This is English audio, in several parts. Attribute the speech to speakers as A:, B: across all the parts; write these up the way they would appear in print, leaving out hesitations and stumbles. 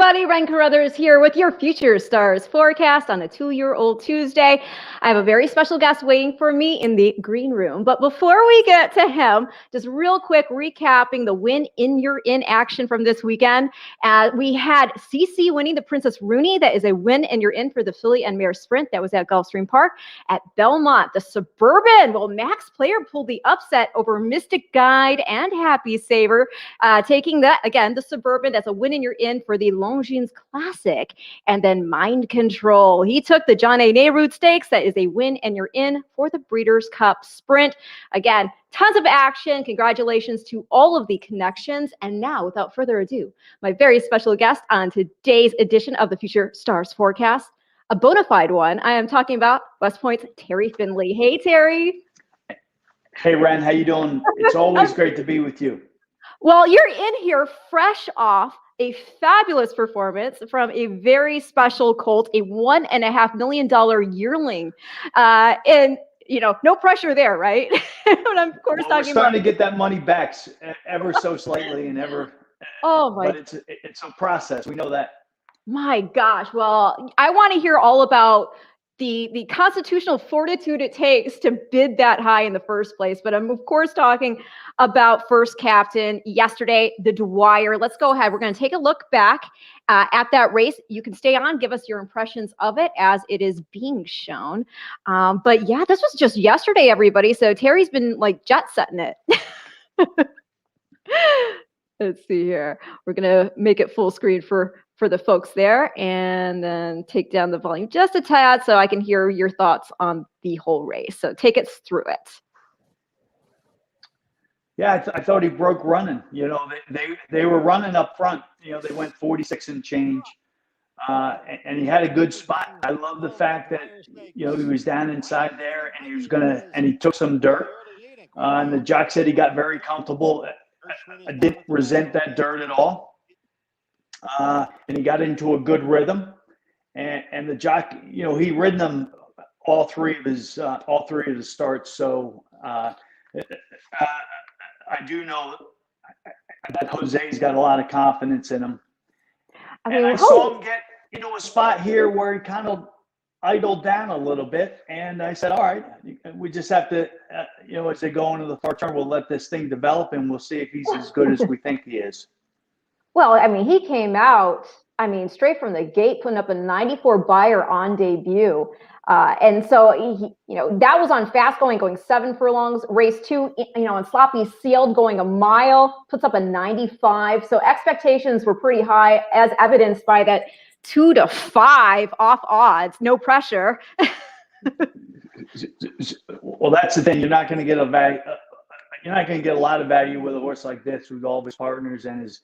A: everybody. Ren Carothers here with your Future Stars forecast on a 2-year-old Tuesday. I have a very special guest waiting for me in the green room. But before we get to him, just real quick recapping the win in your in action from this weekend. We had CC winning the Princess Rooney. That is a win and you're in for the Filly and Mare Sprint. That was at Gulfstream Park. At Belmont, the Suburban. Well, Max Player pulled the upset over Mystic Guide and Happy Saver, taking that, again, the Suburban. That's a win and you're in for the Longines Classic. And then Mind Control. He took the John A. Nehru Stakes. That is a win and you're in for the Breeders' Cup Sprint. Again, tons of action. Congratulations to all of the connections. And now, without further ado, my very special guest on today's edition of the Future Stars Forecast, a bona fide one. I am talking about West Point's Terry Finley. Hey, Terry.
B: Hey, Ren. How you doing? It's always great to be with you.
A: Well, you're in here fresh off a fabulous performance from a very special colt, a $1.5 million yearling. And, you know, no pressure there, right? But I'm, of course,
B: we're
A: talking
B: starting
A: about
B: to get that money back ever so slightly and ever.
A: Oh, my.
B: But it's a process. We know that.
A: My gosh. Well, I want to hear all about the constitutional fortitude it takes to bid that high in the first place. But I'm, of course, talking about first captain yesterday, the Dwyer. Let's go ahead. We're going to take a look back at that race. You can stay on, give us your impressions of it as it is being shown. But yeah, this was just yesterday, everybody. So Terry's been like jet setting it. Let's see here. We're going to make it full screen for the folks there, and then take down the volume just a tad so I can hear your thoughts on the whole race. So take us through it.
B: Yeah, I thought he broke running. You know, they were running up front. You know, they went 46 and change, and he had a good spot. I love the fact that, you know, he was down inside there, and he took some dirt. And the jock said he got very comfortable. I didn't resent that dirt at all. And he got into a good rhythm, and the jock, you know, he ridden them all three of his starts. So I do know that Jose's got a lot of confidence in him. And I saw him get into a spot here where he kind of idled down a little bit, and I said, all right, we just have to, you know, as they go into the far turn, we'll let this thing develop, and we'll see if he's as good as we think he is.
A: Well, I mean, he came out, I mean, straight from the gate, putting up a 94 buyer on debut. And so, he, you know, that was on fast going 7 furlongs. Race 2, you know, on sloppy sealed going a mile, puts up a 95. So expectations were pretty high, as evidenced by that 2 to 5 off odds, no pressure.
B: Well, that's the thing. You're not going to get a value. You're not going to get a lot of value with a horse like this with all of his partners and his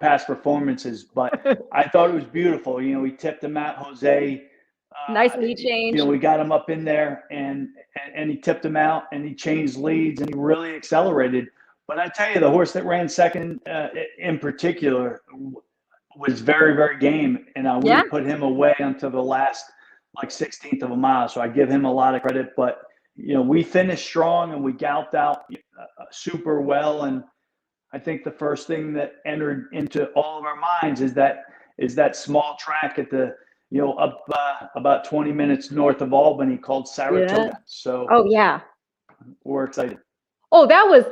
B: past performances, but I thought it was beautiful. You know, he tipped him out, Jose.
A: Nice lead change.
B: You know, we got him up in there, and he tipped him out, and he changed leads, and he really accelerated. But I tell you, the horse that ran second in particular was very, very game, and I wouldn't put him away until the last, like, 16th of a mile. So I give him a lot of credit. But, you know, we finished strong, and we galloped out super well, and I think the first thing that entered into all of our minds is that small track at the, you know, up about 20 minutes north of Albany called Saratoga. Yeah. So we're excited.
A: Oh, that was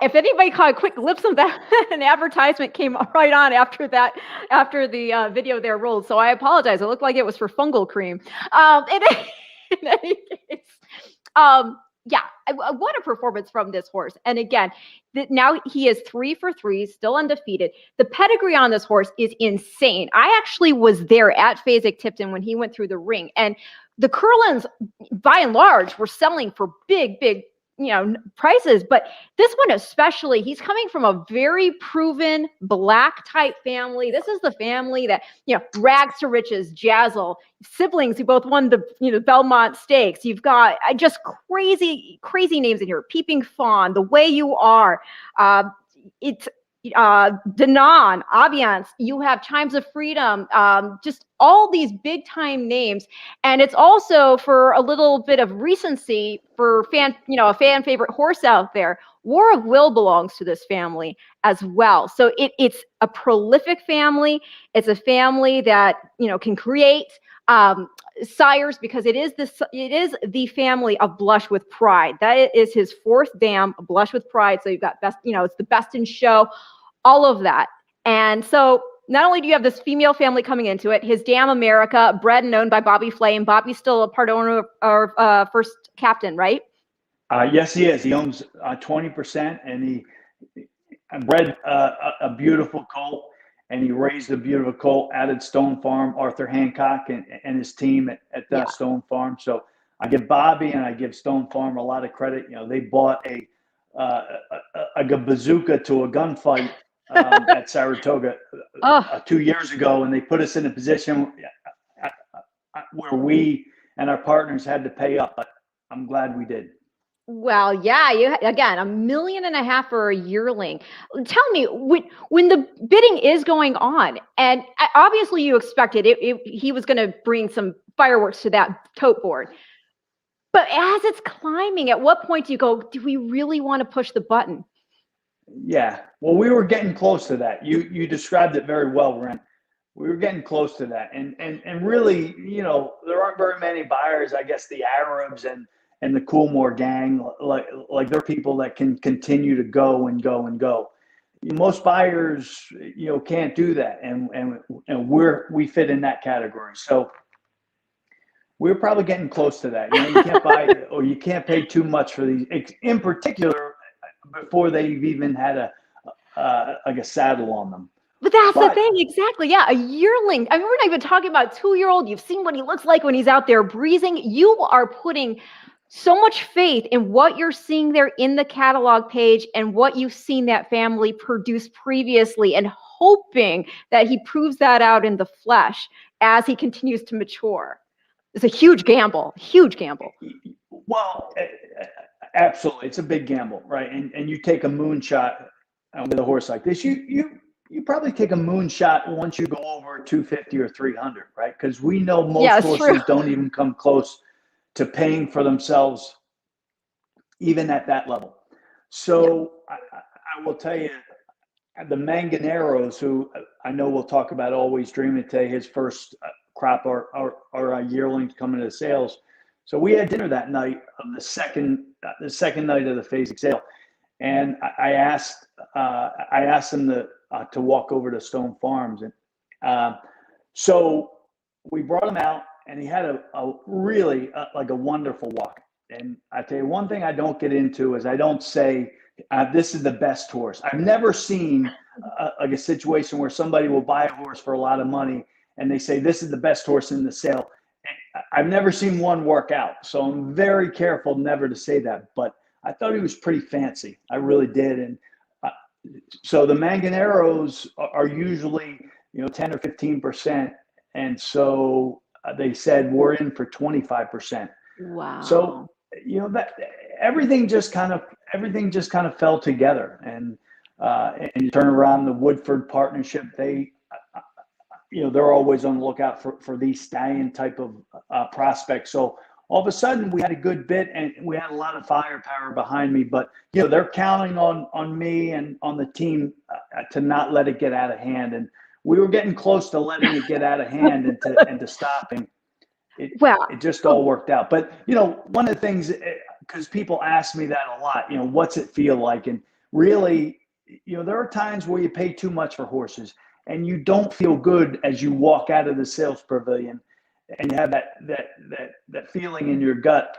A: if anybody caught a quick glimpse of that, an advertisement came right on after the video there rolled. So I apologize. It looked like it was for fungal cream. In any case, yeah, what a performance from this horse. And again, now he is 3 for 3, still undefeated. The pedigree on this horse is insane. I actually was there at Fasig-Tipton when he went through the ring. And the Curlins, by and large, were selling for big, you know, prices. But this one especially, he's coming from a very proven black type family. This is the family that, you know, rags to riches, Jazzle, siblings who both won the, you know, Belmont Stakes. You've got just crazy names in here. Peeping Fawn, The Way You Are. It's Danon, Aviance, you have Chimes of Freedom, just all these big time names. And it's also, for a little bit of recency, for a fan favorite horse out there, War of Will belongs to this family as well. So it's a prolific family. It's a family that, can create sires, because it is the family of Blush with Pride. That is his fourth dam, Blush with Pride. So you've got best, it's the best in show, all of that. And so not only do you have this female family coming into it, his dam America, bred and owned by Bobby Flay. Bobby's still a part owner of First Captain, right?
B: Yes, he is. He owns 20%, and he bred a beautiful colt, and he raised a beautiful colt, added Stone Farm, Arthur Hancock, and his team at that Stone Farm. So I give Bobby and I give Stone Farm a lot of credit. They bought a bazooka to a gunfight at Saratoga 2 years ago, and they put us in a position where we and our partners had to pay up, but I'm glad we did.
A: Well, yeah, again, $1.5 million for a yearling. Tell me, when the bidding is going on, and obviously you expected he was going to bring some fireworks to that tote board, but as it's climbing, at what point do you go, do we really want to push the button?
B: Yeah, well, we were getting close to that. You described it very well, Ren. We were getting close to that, and really, there aren't very many buyers. I guess the Arabs and the Coolmore gang, like they're people that can continue to go and go and go. Most buyers, can't do that, and we fit in that category. So we're probably getting close to that. You can't buy or you can't pay too much for these, in particular, before they've even had a saddle on them.
A: But that's the thing, exactly. Yeah, a yearling. I mean, we're not even talking about 2-year-old. You've seen what he looks like when he's out there breezing. You are putting so much faith in what you're seeing there in the catalog page and what you've seen that family produce previously, and hoping that he proves that out in the flesh as he continues to mature. It's a huge gamble,
B: Well, absolutely. It's a big gamble, right? And you take a moonshot with a horse like this. You probably take a moonshot once you go over 250 or 300, right? Because we know most horses don't even come close to paying for themselves, even at that level. So I will tell you, the Manganeros, who I know we'll talk about Always Dreaming today, his first crop or yearlings coming to the sales. So we had dinner that night of the second night of the phasing sale, and I asked them to walk over to Stone Farms, and so we brought him out, and he had a really like a wonderful walk. And I tell you, one thing I don't get into is I don't say this is the best horse. I've never seen like a situation where somebody will buy a horse for a lot of money and they say this is the best horse in the sale. I've never seen one work out, so I'm very careful never to say that. But I thought he was pretty fancy. I really did. And so the Manganeros are usually 10 or 15%, and so they said we're in for 25%.
A: Wow.
B: So that everything just kind of fell together, and you turn around the Woodford partnership. They're always on the lookout for these stallion type of prospects. So all of a sudden we had a good bit, and we had a lot of firepower behind me. But they're counting on me and on the team to not let it get out of hand. And we were getting close to letting it get out of hand and to stopping. It just all worked out. But one of the things, because people ask me that a lot, what's it feel like? And really, there are times where you pay too much for horses, and you don't feel good as you walk out of the sales pavilion, and you have that feeling in your gut.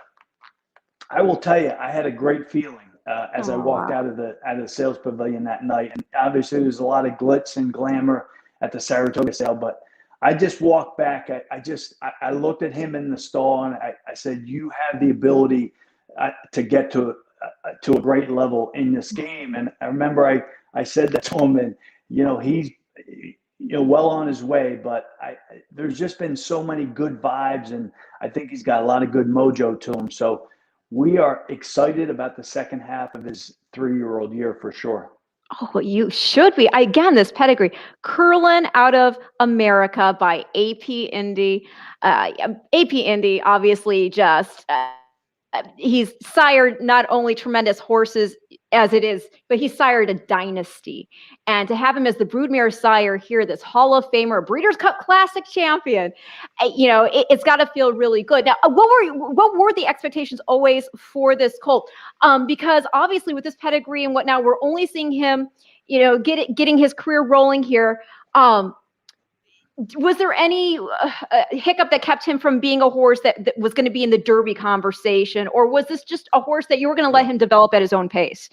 B: I will tell you, I had a great feeling as I walked out of the sales pavilion that night. And obviously, there's a lot of glitz and glamour at the Saratoga sale, but I just walked back. I looked at him in the stall, and I said, "You have the ability to get to a great level in this game." And I remember I said that to him, and he's well on his way. But there's just been so many good vibes, and I think he's got a lot of good mojo to him. So we are excited about the second half of his 3-year-old year for sure.
A: Oh, you should be. Again, this pedigree. Curlin out of America by AP Indy. AP Indy, obviously, just he's sired not only tremendous horses as it is, but he sired a dynasty. And to have him as the broodmare sire here, this Hall of Famer, Breeders' Cup Classic champion, it's got to feel really good. Now, what were the expectations always for this colt? Because obviously with this pedigree and whatnot, we're only seeing him, getting his career rolling here. Was there any hiccup that kept him from being a horse that was going to be in the Derby conversation, or was this just a horse that you were going to let him develop at his own pace?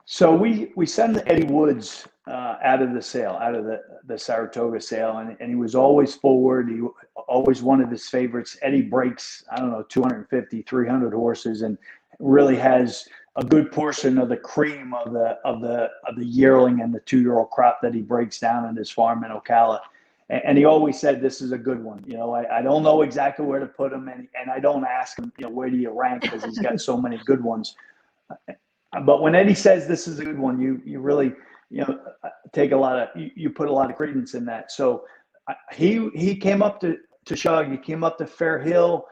B: So we sent Eddie Woods out of the sale, out of the Saratoga sale, and he was always forward. He always one of his favorites. Eddie breaks, 250, 300 horses, and really has a good portion of the cream of the yearling and the 2-year-old crop that he breaks down in his farm in Ocala. And he always said, this is a good one. I don't know exactly where to put him, and I don't ask him, where do you rank, because he's got so many good ones. But when Eddie says this is a good one, you really, take you put a lot of credence in that. So he came up to Shug, he came up to Fair Hill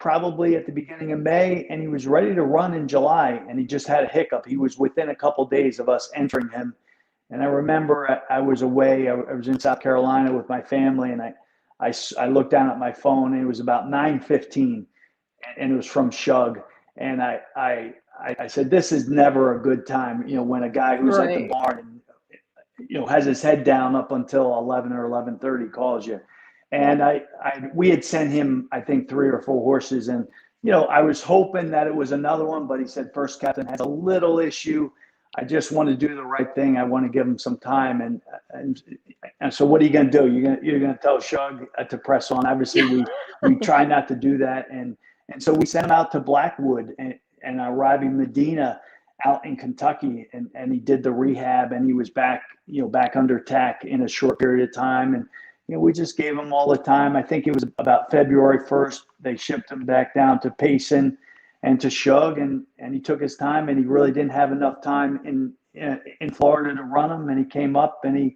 B: probably at the beginning of May, and he was ready to run in July, and he just had a hiccup. He was within a couple of days of us entering him. And I remember I was away. I was in South Carolina with my family, and I looked down at my phone, and it was about 9:15, and it was from Shug. And I said, this is never a good time, when a guy who's at the barn and, has his head down up until 11 or 11:30 calls you. And we had sent him, I think, 3 or 4 horses. And, I was hoping that it was another one, but he said, first captain has a little issue. I just want to do the right thing. I want to give him some time. And so what are you going to do? You're going to tell Shug to press on. Obviously, we try not to do that. And so we sent him out to Blackwood and arriving Medina out in Kentucky, and he did the rehab, and he was back under tack in a short period of time. And, we just gave him all the time. I think it was about February 1st. They shipped him back down to Payson and to Shug, and he took his time, and he really didn't have enough time in Florida to run him. And he came up, and he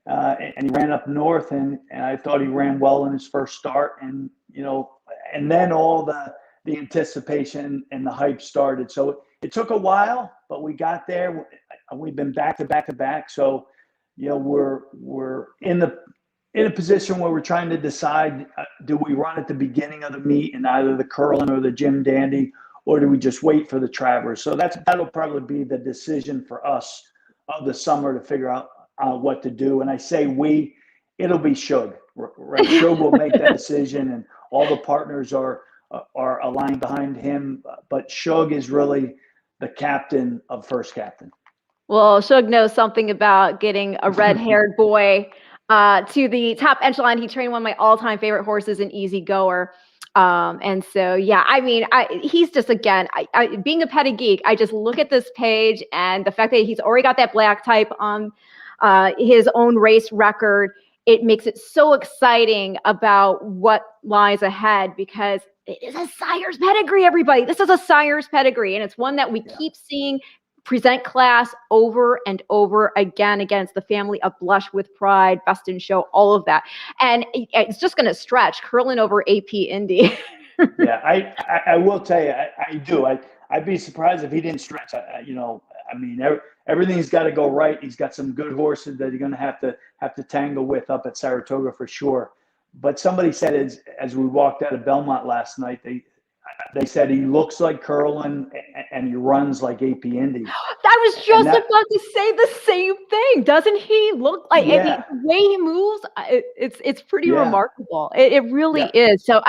B: ran up north, and I thought he ran well in his first start. And, and then all the anticipation and the hype started. So it took a while, but we got there. We've been back to back to back. So, we're in a position where we're trying to decide, do we run at the beginning of the meet in either the Curlin or the Jim Dandy, or do we just wait for the Travers? So that'll probably be the decision for us of the summer to figure out what to do. And I say it'll be Shug, right? Shug will make that decision, and all the partners are aligned behind him. But Shug is really the captain of First Captain.
A: Well, Shug knows something about getting a red-haired boy to the top echelon. He trained one of my all-time favorite horses, an Easy Goer. And so, yeah, he's just, again, being a petty geek, I just look at this page, and the fact that he's already got that black type on his own race record, it makes it so exciting about what lies ahead, because it is a sire's pedigree, everybody. This is a sire's pedigree, and it's one that we keep seeing present class over and over again against the family of Blush with Pride, Best in Show, all of that. And it's just going to stretch, curling over AP Indy.
B: Yeah, I will tell you, I do. I'd be surprised if he didn't stretch. Everything's got to go right. He's got some good horses that you're going to have to tangle with up at Saratoga for sure. But somebody said as we walked out of Belmont last night, they said he looks like Curlin and he runs like AP Indy.
A: I was just about to say the same thing. Doesn't he look like the way he moves? It's pretty remarkable. It really is. So,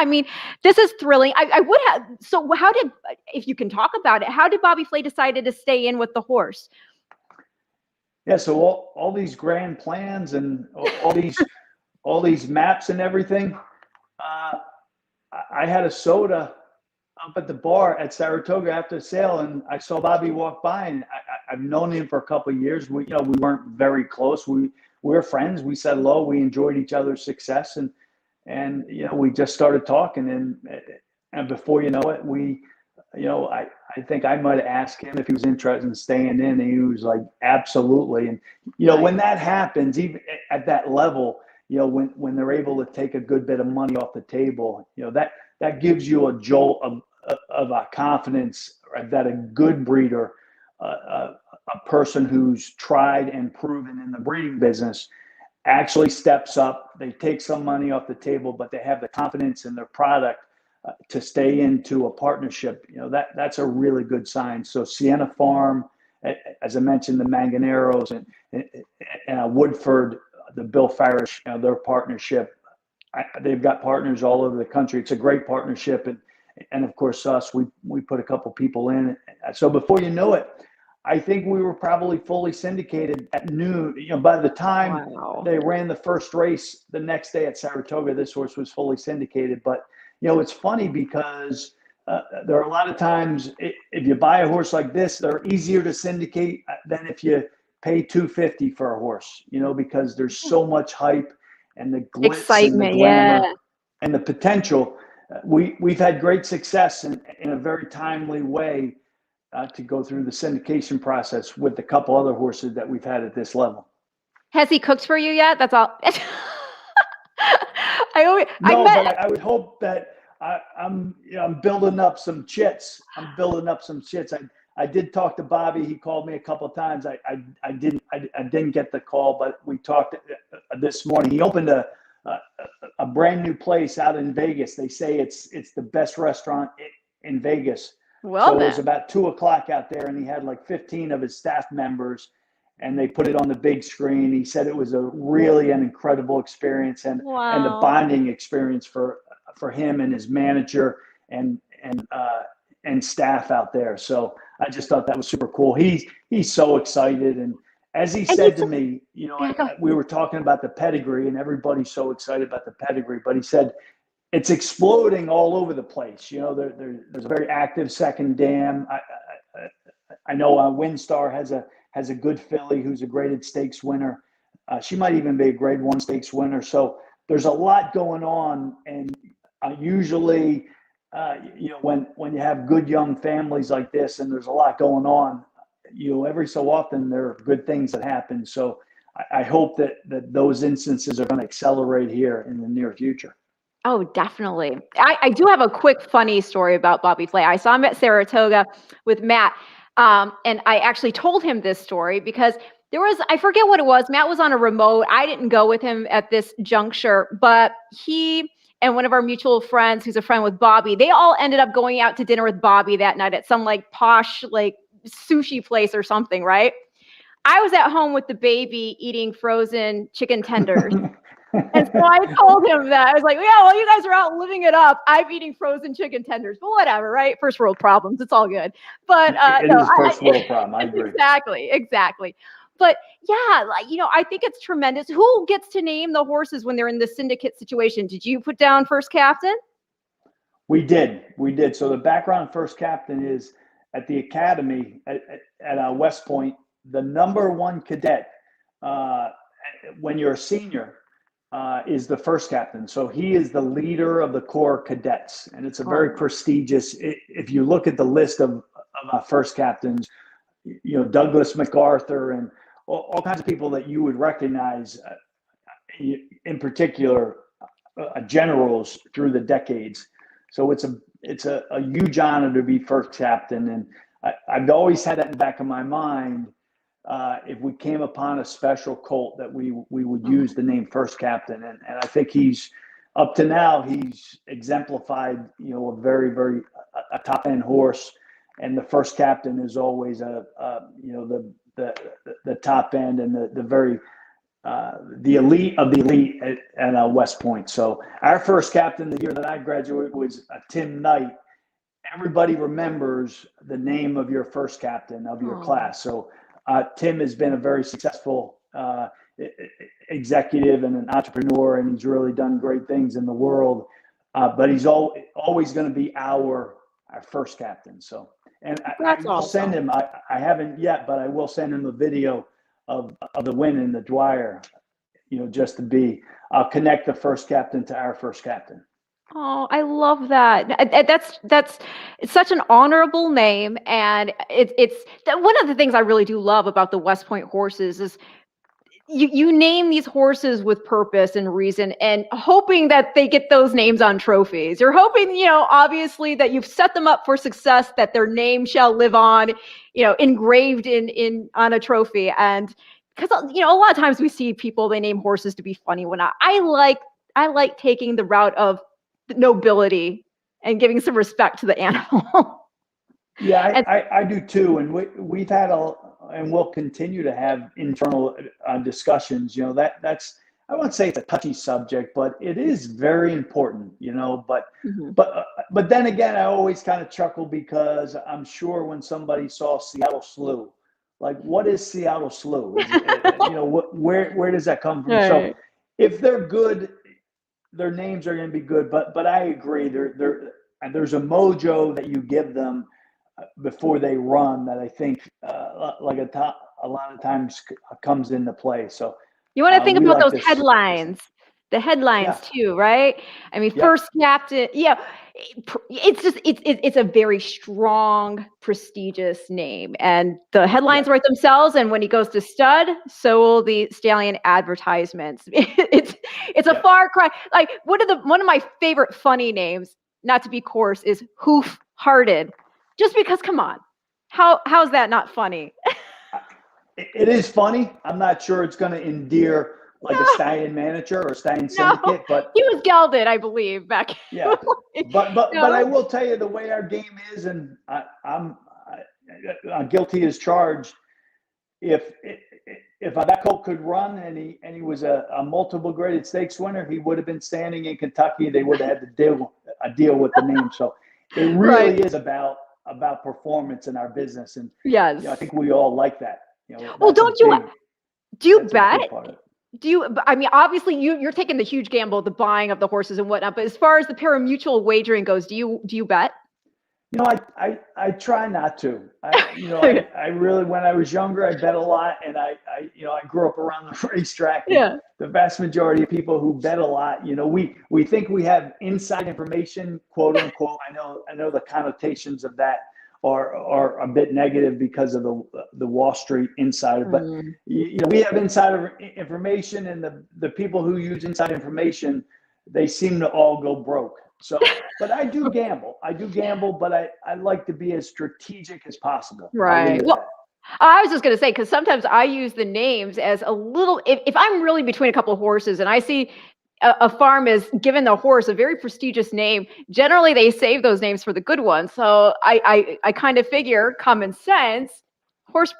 A: this is thrilling. I would have. So if you can talk about it, how did Bobby Flay decided to stay in with the horse?
B: Yeah. So all these grand plans and all these maps and everything. I had a soda up at the bar at Saratoga after the sale, and I saw Bobby walk by, and I've known him for a couple of years. We weren't very close. We were friends. We said hello. We enjoyed each other's success, and we just started talking, and before you know it, I think I might have asked him if he was interested in staying in, and he was like, absolutely. And, when that happens, even at that level, when they're able to take a good bit of money off the table, that gives you a jolt of a confidence that a good breeder, a person who's tried and proven in the breeding business, actually steps up. They take some money off the table, but they have the confidence in their product to stay into a partnership. That's a really good sign. So Sienna Farm, as I mentioned, the Manganeros and Woodford, the Bill Farish, their partnership. They've got partners all over the country. It's a great partnership, and of course us. We put a couple people in. So before you know it, I think we were probably fully syndicated at noon. By the time they ran the first race the next day at Saratoga, this horse was fully syndicated. But it's funny because there are a lot of times if you buy a horse like this, they're easier to syndicate than if you pay $250 for a horse. Because there's so much hype and the glitz
A: excitement,
B: and the glamour and the potential. We've had great success in a very timely way to go through the syndication process with a couple other horses that we've had at this level.
A: Has he cooked for you yet? That's all.
B: I would hope that I'm building up some chits. I did talk to Bobby. He called me a couple of times. I didn't get the call, but we talked this morning. He opened a brand new place out in Vegas. They say it's the best restaurant in Vegas.
A: Well,
B: so it was about 2:00 out there, and he had like 15 of his staff members, and they put it on the big screen. He said it was an incredible experience, and the bonding experience for him and his manager and staff out there. So I just thought that was super cool. He's so excited, and as he said to me, we were talking about the pedigree, and everybody's so excited about the pedigree, but he said it's exploding all over the place. There's a very active second dam. I know Windstar has a good filly who's a graded stakes winner. She might even be a grade 1 stakes winner. So there's a lot going on, and usually, when you have good young families like this, and there's a lot going on, every so often there are good things that happen. So I hope that those instances are going to accelerate here in the near future.
A: Oh, definitely. I do have a quick funny story about Bobby Flay. I saw him at Saratoga with Matt, and I actually told him this story because I forget what it was. Matt was on a remote. I didn't go with him at this juncture, but he and one of our mutual friends, who's a friend with Bobby, they all ended up going out to dinner with Bobby that night at some posh sushi place or something, right? I was at home with the baby eating frozen chicken tenders. And so I told him that. I was like, yeah, well, you guys are out living it up. I'm eating frozen chicken tenders, but whatever, right? First world problems. It's all good. But
B: it is first world problem. I agree.
A: Exactly. But yeah, I think it's tremendous. Who gets to name the horses when they're in the syndicate situation? Did you put down first captain?
B: We did. So the background first captain is at the academy at West Point, the number 1 cadet when you're a senior. Is the first captain. So he is the leader of the Corps cadets. And it's a very prestigious, if you look at the list of first captains, Douglas MacArthur and all kinds of people that you would recognize, in particular, generals through the decades. So it's a huge honor to be first captain. And I've always had that in the back of my mind. If we came upon a special colt, that we would use the name first captain. And I think he's up to now, he's exemplified, a very, very a top end horse. And the first captain is always the top end and the elite of the elite at West Point. So our first captain the year that I graduated was Tim Knight. Everybody remembers the name of your first captain of your class. So Tim has been a very successful executive and an entrepreneur, and he's really done great things in the world. But he's always going to be our first captain. So, and I will send him. I haven't yet, but I will send him a video of the win in the Dwyer. Just to be. I'll connect the first captain to our first captain.
A: Oh, I love that. That's it's such an honorable name, and one of the things I really do love about the West Point horses is you name these horses with purpose and reason, and hoping that they get those names on trophies. You're hoping, obviously that you've set them up for success, that their name shall live on, engraved in on a trophy. And because a lot of times we see people, they name horses to be funny. When I like taking the route of nobility and giving some respect to the animal.
B: Yeah, I do too. And we've had and we'll continue to have internal discussions. That's, I won't say it's a touchy subject, but it is very important, but,
A: Mhm.
B: but then again, I always kind of chuckle because I'm sure when somebody saw Seattle Slew, like, what is Seattle Slew? Where does that come from? So
A: Right.
B: if they're good, their names are going to be good, but I agree. And there's a mojo that you give them before they run that I think a lot of times comes into play. So
A: You want to think
B: we
A: about
B: like
A: those
B: this.
A: headlines, the headlines
B: Yeah.
A: too, right? I mean,
B: Yep.
A: first captain, it's just it's a very strong, prestigious name, and the headlines
B: Yeah.
A: write themselves. And when he goes to stud, so will the stallion advertisements. It's a
B: Yeah.
A: far cry. Like one of my favorite funny names, not to be coarse, is Hoof Hearted. Just because, come on, how's that not funny?
B: It is funny. I'm not sure it's going to endear like a stallion manager or a stallion
A: No,
B: syndicate, but
A: he was gelded, I believe, back.
B: yeah. But I
A: No.
B: will tell you the way our game is, and I'm guilty as charged. If that colt could run and he was a multiple graded stakes winner, he would have been standing in Kentucky. They would have had to deal with the name. So it really
A: Right.
B: is about performance in our business, and
A: Yes.
B: I think we all like that.
A: Well,
B: That's a
A: don't you
B: big
A: do you
B: that's a
A: bet?
B: big part of it.
A: I mean, obviously you're taking the huge gamble, the buying of the horses and whatnot, but as far as the pari-mutuel wagering goes, do you bet?
B: I try not to. I really, when I was younger, I bet a lot, and I grew up around the racetrack, and
A: Yeah.
B: the vast majority of people who bet a lot, we think we have inside information, quote unquote. I know the connotations of that are a bit negative because of the Wall Street insider, but
A: Mm.
B: we have insider information, and the people who use inside information, they seem to all go broke. So, but I do gamble, but I like to be as strategic as possible. I'll leave
A: Right.
B: it at
A: Well,
B: that.
A: I was just going to say, because sometimes I use the names as a little, if I'm really between a couple of horses and I see a farm is given the horse a very prestigious name, generally they save those names for the good ones. So I kind of figure, common sense, horse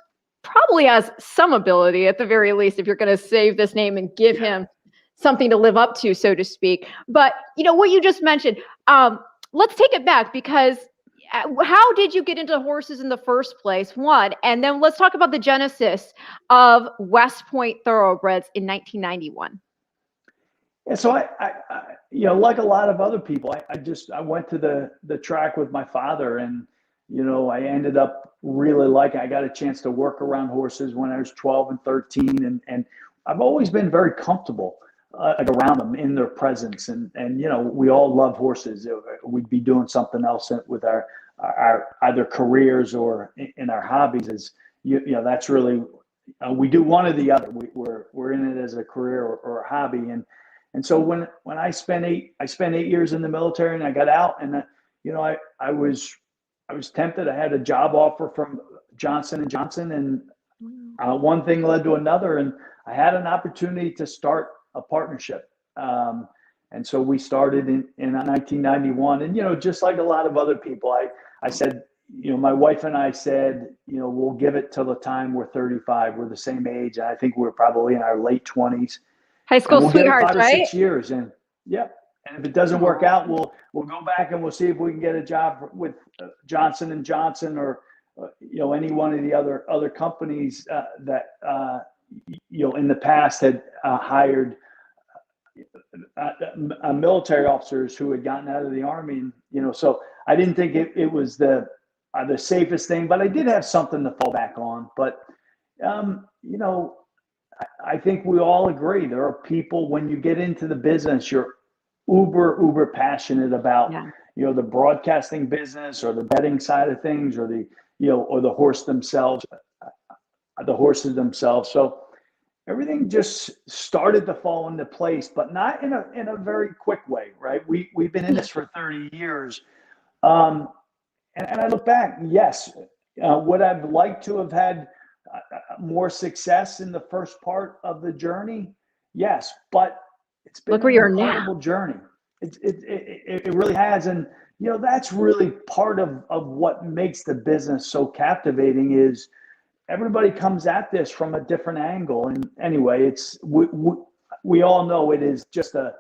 A: probably has some ability at the very least if you're going to save this name and give
B: Yeah.
A: him something to live up to, so to speak. But what you just mentioned, let's take it back, because how did you get into horses in the first place? One, and then let's talk about the genesis of West Point Thoroughbreds in 1991.
B: And so like a lot of other people, I went to the track with my father, and I ended up really liking. I got a chance to work around horses when I was 12 and 13, and I've always been very comfortable like around them, in their presence, and we all love horses. We'd be doing something else with our either careers or in our hobbies. Is that's really we do one or the other. We're in it as a career or a hobby, and so when I spent 8 years in the military, and I got out, and I was tempted. I had a job offer from Johnson and Johnson, and one thing led to another, and I had an opportunity to start a partnership. And so we started in 1991, and just like a lot of other people, I said, my wife and I said, we'll give it till the time we're 35. We're the same age, and I think we're probably in our late 20s.
A: High
B: And
A: school
B: we'll give it
A: sweethearts,
B: 5 or
A: right?
B: 6 years, and yeah. And if it doesn't work
A: Aw.
B: out, we'll go back and we'll see if we can get a job with Johnson and Johnson, or any one of the other companies that in the past had hired military officers who had gotten out of the Army, and so I didn't think it was the safest thing, but I did have something to fall back on. But I think we all agree there are people, when you get into the business, you're uber passionate about,
A: Yeah.
B: the broadcasting business or the betting side of things, or or the horses themselves. So everything just started to fall into place, but not in a very quick way, right? We've been in this for 30 years. And I look back, yes, would I've liked to have had more success in the first part of the journey? Yes, but it's been
A: Look where
B: an
A: you are now.
B: incredible journey. It really has. And, that's really part of what makes the business so captivating is everybody comes at this from a different angle. And anyway, we all know it is just a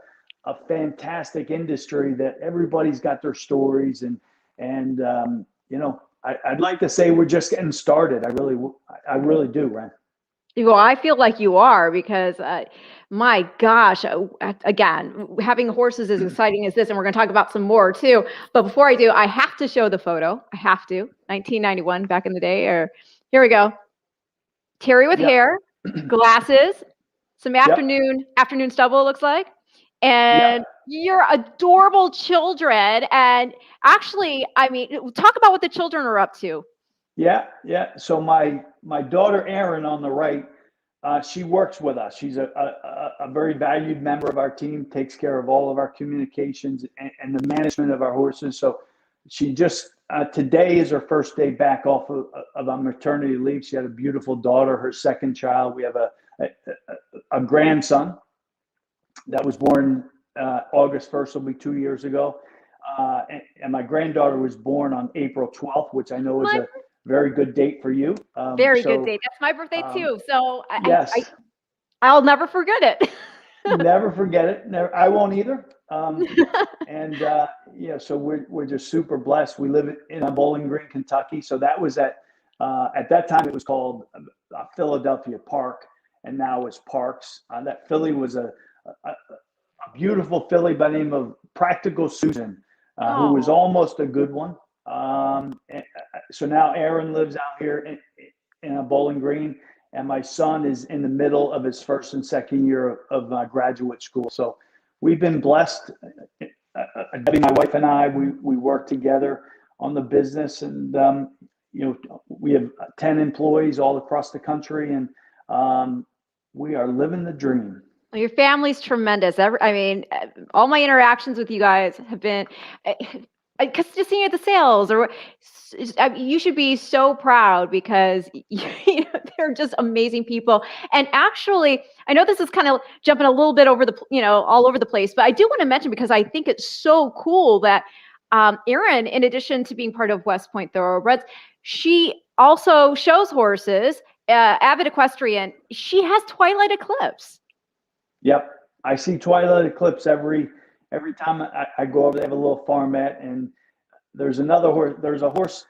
B: fantastic industry that everybody's got their stories and I'd like to say we're just getting started. I really do, Ren.
A: Well, I feel like you are because, my gosh, again, having horses as exciting as this, and we're going to talk about some more too. But before I do, I have to show the photo. I have to. 1991, back in the day. Or here we go. Terry with hair, glasses, some afternoon stubble. It looks like, and your adorable children. And actually, I mean, talk about what the children are up to.
B: Yeah. So my daughter Erin on the right, she works with us. She's a very valued member of our team, takes care of all of our communications and the management of our horses. So she just today is her first day back off of a maternity leave. She had a beautiful daughter, her second child. We have a grandson that was born August 1st, will be 2 years ago. And my granddaughter was born on April 12th, which I know is a very good date for you.
A: Very good date. That's my birthday too. So
B: yes,
A: I'll never forget it.
B: never forget it. Never, I won't either. And so we're just super blessed. We live in Bowling Green, Kentucky. So that was at that time it was called Philadelphia Park, and now it's Parks. That filly was a beautiful filly by the name of Practical Susan, who was almost a good one. So now Aaron lives out here in a Bowling Green, and my son is in the middle of his first and second year of graduate school. So we've been blessed. Debbie, my wife, and I, we work together on the business, and we have 10 employees all across the country, and we are living the dream.
A: Your family's tremendous. I mean, all my interactions with you guys have been, because just seeing at the sales, or you should be so proud because they're just amazing people. And actually, I know this is kind of jumping a little bit over all over the place, but I do want to mention, because I think it's so cool that Erin, in addition to being part of West Point Thoroughbreds, she also shows horses, avid equestrian. She has Twilight Eclipse.
B: Yep, I see Twilight Eclipse every time I go over. They have a little farmette, and there's another horse. There's a horse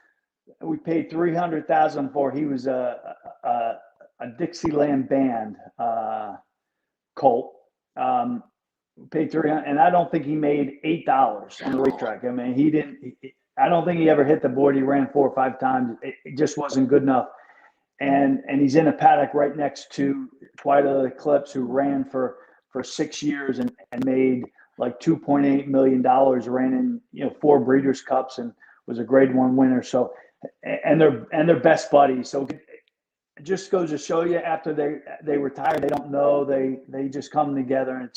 B: we paid $300,000 for. He was a Dixieland band colt. We paid $300,000, and I don't think he made $8 on the racetrack. I mean, he didn't. I don't think he ever hit the board. He ran 4 or 5 times. It just wasn't good enough. And he's in a paddock right next to Twilight Eclipse, who ran for 6 years and made like $2.8 million, ran in 4 Breeders' Cups and was a Grade 1 winner. So, and they're best buddies. So it just goes to show you, after they retire, they don't know, they just come together, and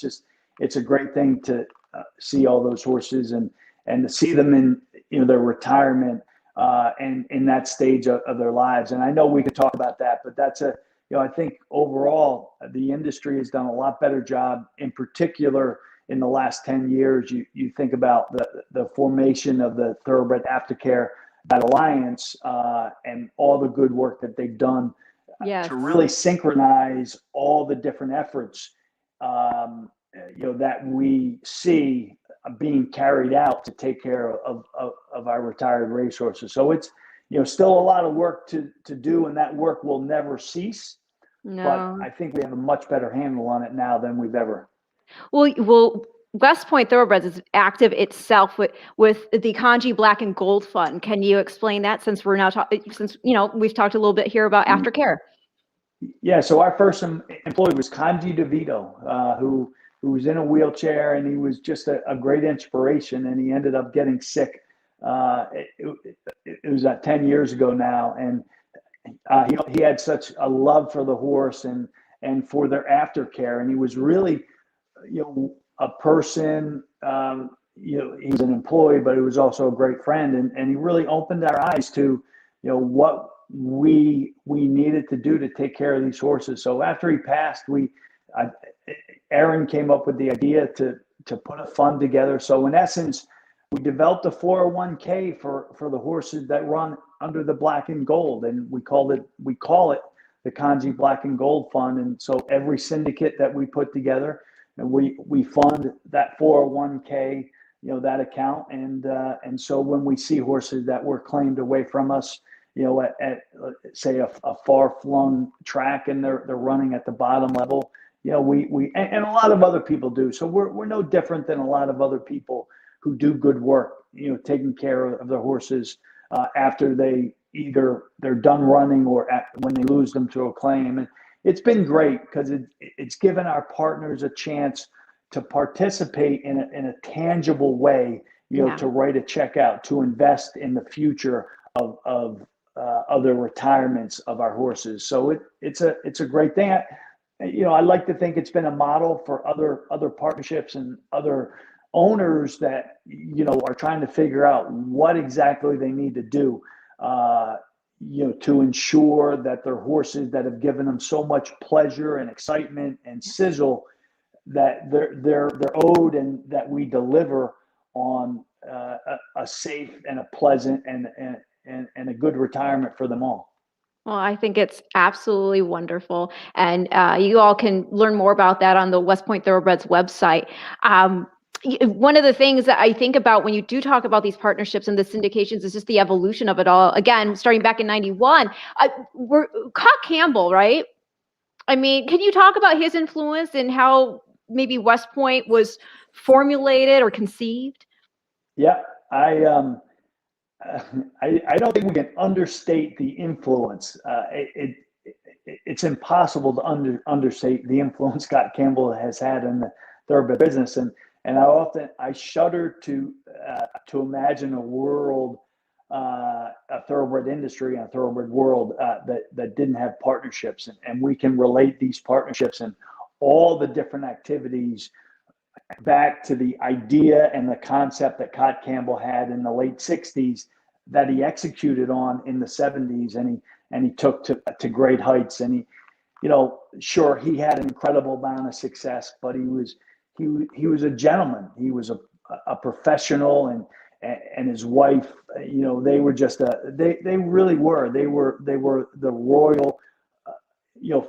B: it's a great thing to see all those horses and to see them in their retirement and in that stage of their lives. And I know we could talk about that, but that's I think overall the industry has done a lot better job, in particular in the last 10 years. You think about the formation of the Thoroughbred Aftercare, that alliance, and all the good work that they've done to really synchronize all the different efforts, that we see being carried out to take care of our retired racehorses. So it's, still a lot of work to do, and that work will never cease.
A: No.
B: But I think we have a much better handle on it now than we've ever.
A: Well, West Point Thoroughbreds is active itself with the Kanji Black and Gold Fund. Can you explain that, since we're now we've talked a little bit here about aftercare?
B: Yeah. So our first employee was Kanji DeVito, who who was in a wheelchair, and he was just a great inspiration. And he ended up getting sick. It was 10 years ago now, and he had such a love for the horse and for their aftercare, and he was really, a person. He was an employee, but he was also a great friend, and he really opened our eyes to, what we needed to do to take care of these horses. So after he passed, Aaron came up with the idea to put a fund together. So in essence, we developed a 401k for the horses that run under the black and gold, and we call it the Kanji Black and Gold Fund. And so every syndicate that we put together, and we fund that 401k, that account. And so when we see horses that were claimed away from us, at say a far-flung track, and they're running at the bottom level, we and a lot of other people do. So we're no different than a lot of other people who do good work, taking care of their horses after they're done running or when they lose them to a claim. And it's been great because it's given our partners a chance to participate in a tangible way, to write a check out, to invest in the future of their retirements of our horses. So it's a great thing. I like to think it's been a model for other partnerships and other owners that, are trying to figure out what exactly they need to do, to ensure that their horses that have given them so much pleasure and excitement and sizzle, that they're owed, and that we deliver on a safe and a pleasant and a good retirement for them all.
A: Well, I think it's absolutely wonderful. And you all can learn more about that on the West Point Thoroughbreds website. One of the things that I think about when you do talk about these partnerships and the syndications is just the evolution of it all. Again, starting back in 91, Campbell, right? I mean, can you talk about his influence and how maybe West Point was formulated or conceived?
B: Yeah, I don't think we can understate the influence. It's impossible to understate the influence Scott Campbell has had in the thoroughbred business, and I shudder to imagine a world, a thoroughbred industry, and a thoroughbred world that didn't have partnerships, and we can relate these partnerships and all the different activities back to the idea and the concept that Scott Campbell had in the late 60s that he executed on in the 70s, and he took to great heights. And sure, he had an incredible amount of success, but he was a gentleman. He was a professional, and his wife, they were just they really were. They were the royal,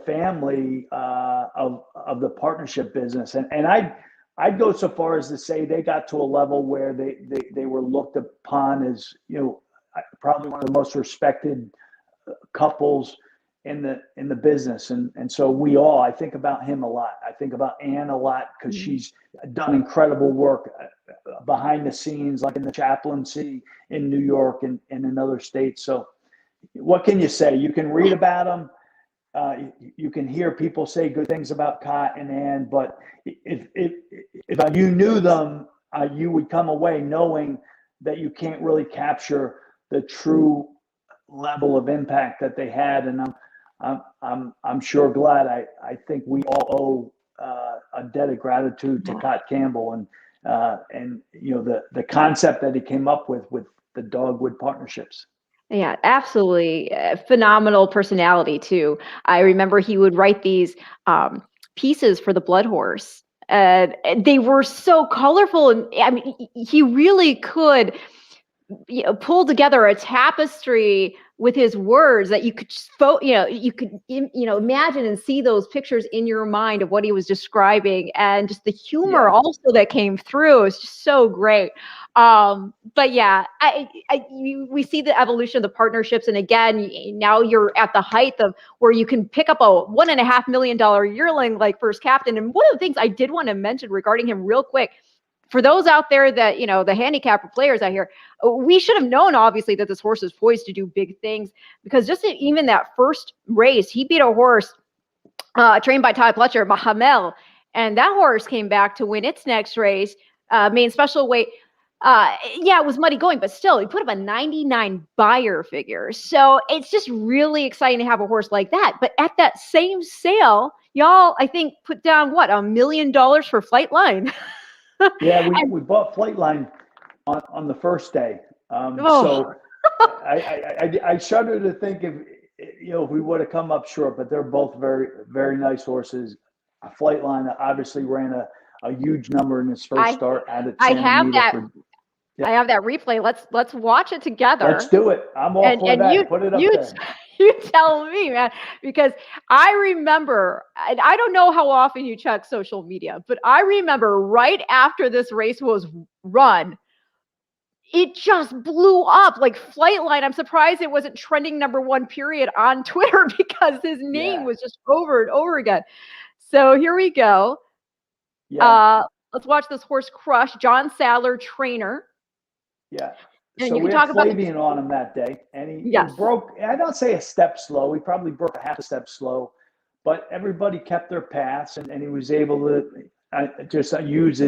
B: family of the partnership business. And I'd go so far as to say they got to a level where they were looked upon as, probably one of the most respected couples in the business. And so I think about him a lot. I think about Ann a lot, because she's done incredible work behind the scenes, like in the chaplaincy in New York and in other states. So what can you say? You can read about them. You can hear people say good things about Cott and Ann, but if you knew them, you would come away knowing that you can't really capture the true level of impact that they had. And I'm sure glad. I think we all owe a debt of gratitude to Scott Campbell and the concept that he came up with the dogwood partnerships.
A: Yeah, absolutely. Phenomenal personality too. I remember he would write these pieces for the Blood Horse. They were so colorful, and I mean, he really could pull together a tapestry with his words that you could imagine and see those pictures in your mind of what he was describing, and just the humor also that came through is just so great. But yeah, we see the evolution of the partnerships, and again, now you're at the height of where you can pick up a $1.5 million yearling like First Captain. And one of the things I did want to mention regarding him real quick, for those out there that, the handicapper players out here, we should have known, obviously, that this horse is poised to do big things, because just even that first race, he beat a horse trained by Ty Pletcher, Mahamel, And that horse came back to win its next race, main special weight. Yeah, it was muddy going, but still, he put up a 99 buyer figure. So it's just really exciting to have a horse like that. But at that same sale, y'all, I think, put down what, $1 million for Flightline.
B: Yeah, we bought Flightline on the first day.
A: Oh.
B: So I shudder to think if we would have come up short, but they're both very, very nice horses. Flightline obviously ran a huge number in his first start at Santa Anita.
A: I have that replay. Let's watch it together.
B: Let's do it. I'm all for that. Put it up there.
A: You tell me, man, because I remember, and I don't know how often you check social media, but I remember right after this race was run, it just blew up like Flightline. I'm surprised it wasn't trending #1 period on Twitter because his name was just over and over again. So here we go. Yeah. Let's watch this horse crush. John Sadler, trainer.
B: Yeah.
A: And
B: so
A: you can
B: we
A: talk
B: had
A: about
B: Flavian on him that day, and he broke. I don't say a step slow. He probably broke a half a step slow, but everybody kept their paths, and he was able to just use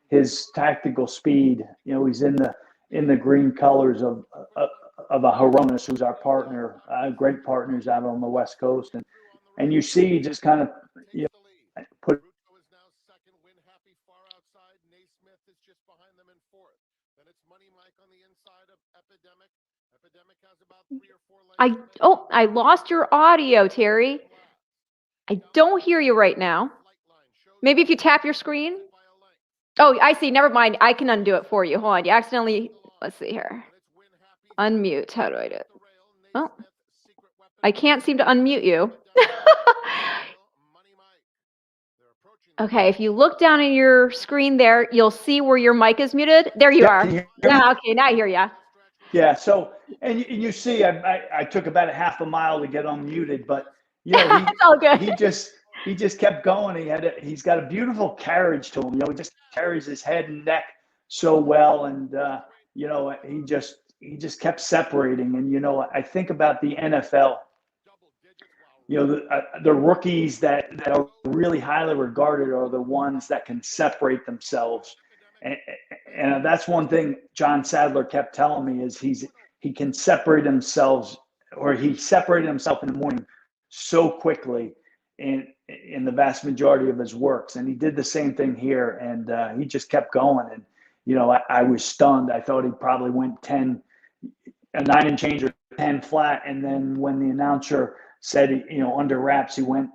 B: his tactical speed. He's in the green colors of a Horonis, who's our partner, great partners out on the West Coast, and you see just kind of put.
A: I lost your audio, Terry. I don't hear you right now. Maybe if you tap your screen. Oh, I see. Never mind. I can undo it for you. Hold on. You accidentally, let's see here. Unmute. How do I do it? Oh, I can't seem to unmute you. Okay, if you look down at your screen there, you'll see where your mic is muted. There you are. Yeah, okay, now I hear you.
B: Yeah, so, and you see, I took about a half a mile to get unmuted, but,
A: it's all good.
B: he just kept going. He's got a beautiful carriage to him. He just carries his head and neck so well, and, he just kept separating. And, I think about the NFL. The rookies that are really highly regarded are the ones that can separate themselves. And that's one thing John Sadler kept telling me is he can separate himself, or he separated himself in the morning so quickly in the vast majority of his works. And he did the same thing here, and he just kept going. And, I was stunned. I thought he probably went 9 and change or 10 flat. And then when the announcer said, under wraps, he went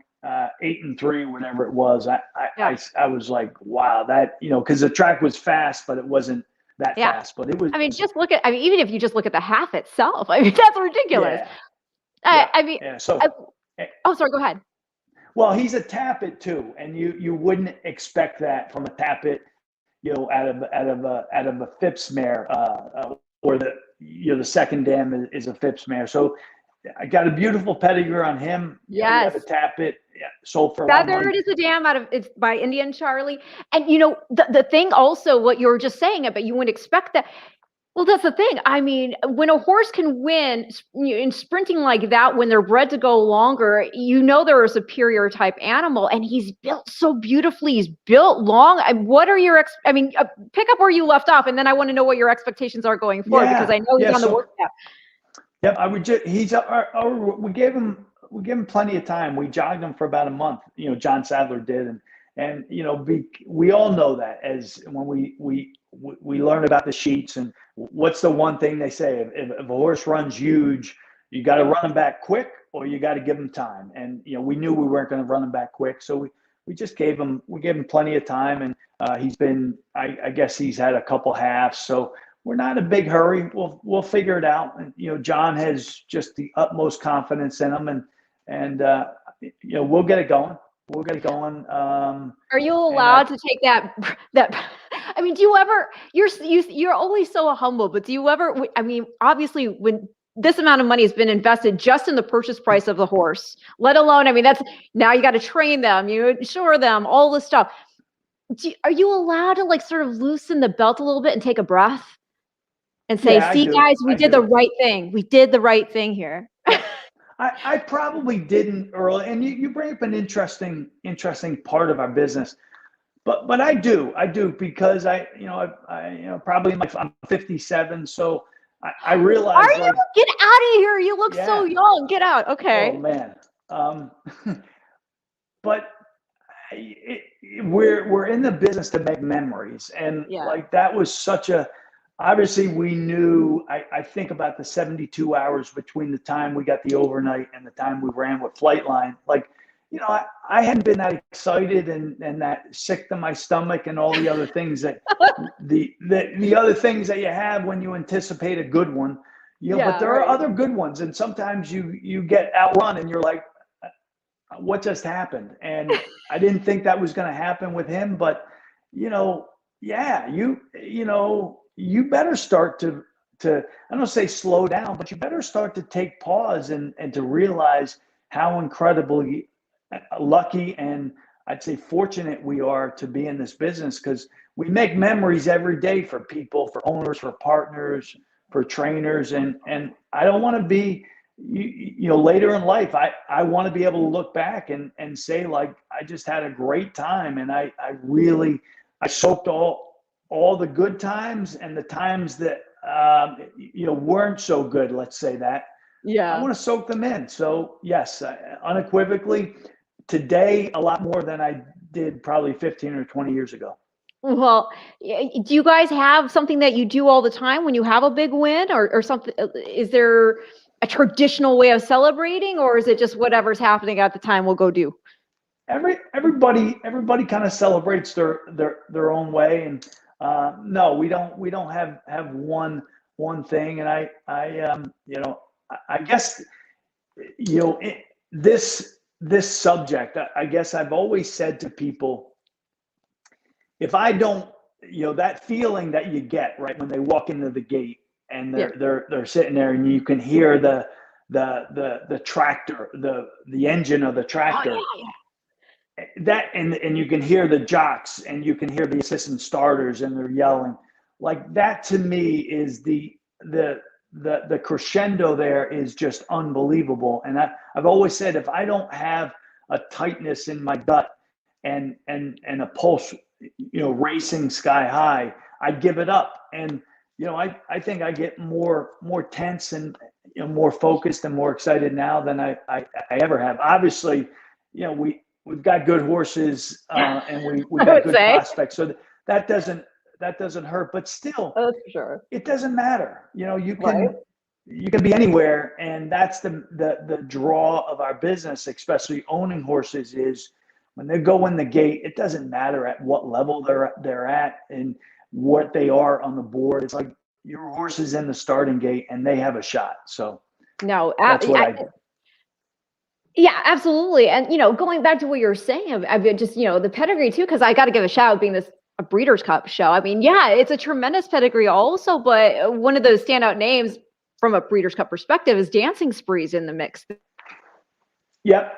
B: 8 and 3, whatever it was. I was like, wow, that, because the track was fast, but it wasn't that fast. But it was.
A: Even if you just look at the half itself, that's ridiculous. Sorry, go ahead.
B: Well, he's a tappet too, and you wouldn't expect that from a tappet, out of a Phipps mare, or the second dam is a Phipps mare. So I got a beautiful pedigree on him.
A: Yes.
B: To tap it. Yeah. Sold for
A: Feathered is a dam it's by Indian Charlie. And the thing also, what you were just saying about you wouldn't expect that. Well, that's the thing. When a horse can win in sprinting like that, when they're bred to go longer, they're a superior type animal, and he's built so beautifully. He's built long. What are your pick up where you left off, and then I want to know what your expectations are going forward, because I know he's on the work cap.
B: Yep, we gave him plenty of time. We jogged him for about a month. John Sadler did, and we all know that as when we learn about the sheets, and what's the one thing they say: if a horse runs huge, you got to run him back quick, or you got to give him time. And we knew we weren't going to run him back quick, so we just gave him plenty of time, and he's been I guess he's had a couple halves, so. We're not in a big hurry. We'll figure it out. And John has just the utmost confidence in him, and we'll get it going. We'll get it going.
A: Are you allowed to take that? Do you ever? You're always so humble, but do you ever? Obviously, when this amount of money has been invested just in the purchase price of the horse, let alone, that's now you got to train them, insure them, all this stuff. Are you allowed to sort of loosen the belt a little bit and take a breath? And say, guys, we did the right thing. We did the right thing here.
B: I probably didn't early. And you bring up an interesting part of our business. But I do because probably I'm 57, so I realize
A: Are you?
B: like,
A: Get out of here. You look so
B: yeah,
A: young. Get out.
B: oh
A: Okay.
B: man, um, but we're in the business to make memories, and
A: Yeah.
B: like that was such a obviously we knew. I think about the 72 hours between the time we got the overnight and the time we ran with Flightline. Like, I hadn't been that excited and that sick to my stomach and all the other things that the other things that you have when you anticipate a good one. But
A: Yeah,
B: there are
A: right.
B: other good ones, and sometimes you get outrun and you're like, what just happened? And I didn't think that was going to happen with him, but yeah, you better start to I don't say slow down, but you better start to take pause and to realize how incredibly lucky and I'd say fortunate we are to be in this business, because we make memories every day for people, for owners, for partners, for trainers, and I don't want to be later in life, I want to be able to look back and say, like, I just had a great time, and I really soaked all the good times and the times that weren't so good, let's say that. I
A: Yeah.
B: want to soak them in. So yes, unequivocally, today a lot more than I did probably 15 or 20 years ago.
A: Well, do you guys have something that you do all the time when you have a big win, or something? Is there a traditional way of celebrating, or is it just whatever's happening at the time we'll go do?
B: Everybody kind of celebrates their own way, and no, we don't have one thing. And I guess this subject, I guess I've always said to people, if I don't, that feeling that you get right when they walk into the gate and
A: Yeah.
B: they're sitting there and you can hear the tractor, the engine of the tractor,
A: Oh, yeah.
B: that and you can hear the jocks and you can hear the assistant starters and they're yelling. Like, that to me is the crescendo there is just unbelievable. And I've always said, if I don't have a tightness in my gut and a pulse, racing sky high, I give it up. And I think I get more tense and more focused and more excited now than I ever have. Obviously, we've got good horses and we
A: I
B: got
A: would
B: good
A: say.
B: prospects, so that doesn't hurt. But still,
A: Oh, that's for sure.
B: it doesn't matter. You
A: Right.
B: can be anywhere, and that's the draw of our business, especially owning horses, is when they go in the gate, it doesn't matter at what level they're at and what they are on the board. It's like your horse is in the starting gate and they have a shot. So
A: No,
B: that's what I do.
A: yeah, absolutely. And going back to what you're saying, I've been just the pedigree too, because I got to give a shout out being this a Breeders' Cup show. I mean, yeah, it's a tremendous pedigree also, but one of those standout names from a Breeders' Cup perspective is Dancing Spree's in the mix
B: Yep.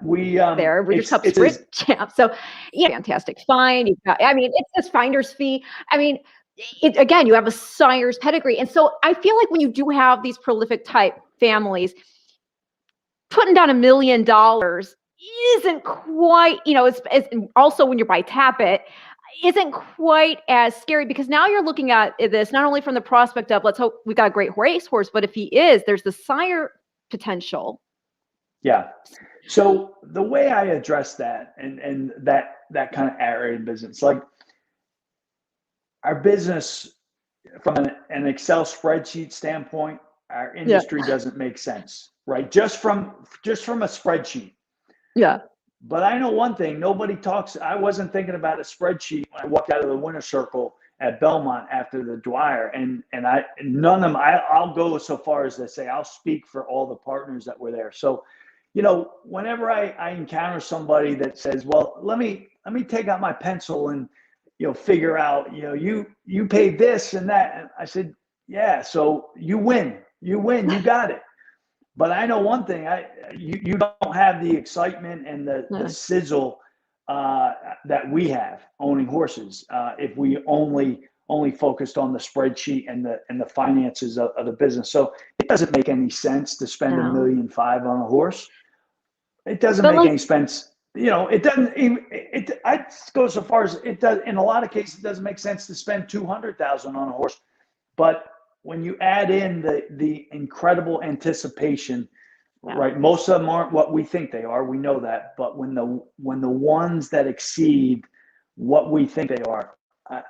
B: We
A: there, Breeders' Cup Sprint champ. So yeah, fantastic find. You've got, I mean, it's this finder's fee. I mean, again, you have a sire's pedigree, and so I feel like when you do have these prolific type families, putting down $1 million isn't quite, it's also when you buy Tap It, isn't quite as scary, because now you're looking at this not only from the prospect of, let's hope we got a great racehorse, but if he is, there's the sire potential.
B: Yeah. So the way I address that and that kind of area of business, like our business from an Excel spreadsheet standpoint, our industry doesn't make sense, right? Just from a spreadsheet.
A: Yeah.
B: But I know one thing, nobody talks. I wasn't thinking about a spreadsheet when I walked out of the winner's circle at Belmont after the Dwyer, and none of them. I'll go so far as to say I'll speak for all the partners that were there. So, whenever I encounter somebody that says, "Well, let me take out my pencil and figure out, you paid this and that," and I said, "Yeah, so you win, you got it." But I know one thing: you don't have the excitement and the sizzle that we have owning horses. If we only focused on the spreadsheet and the finances of the business, so it doesn't make any sense to spend $1.5 million on a horse. It doesn't make any sense it doesn't even, I go so far as it does, in a lot of cases, it doesn't make sense to spend $200,000 on a horse. But when you add in the incredible anticipation, right? Most of them aren't what we think they are. We know that. But when the ones that exceed what we think they are,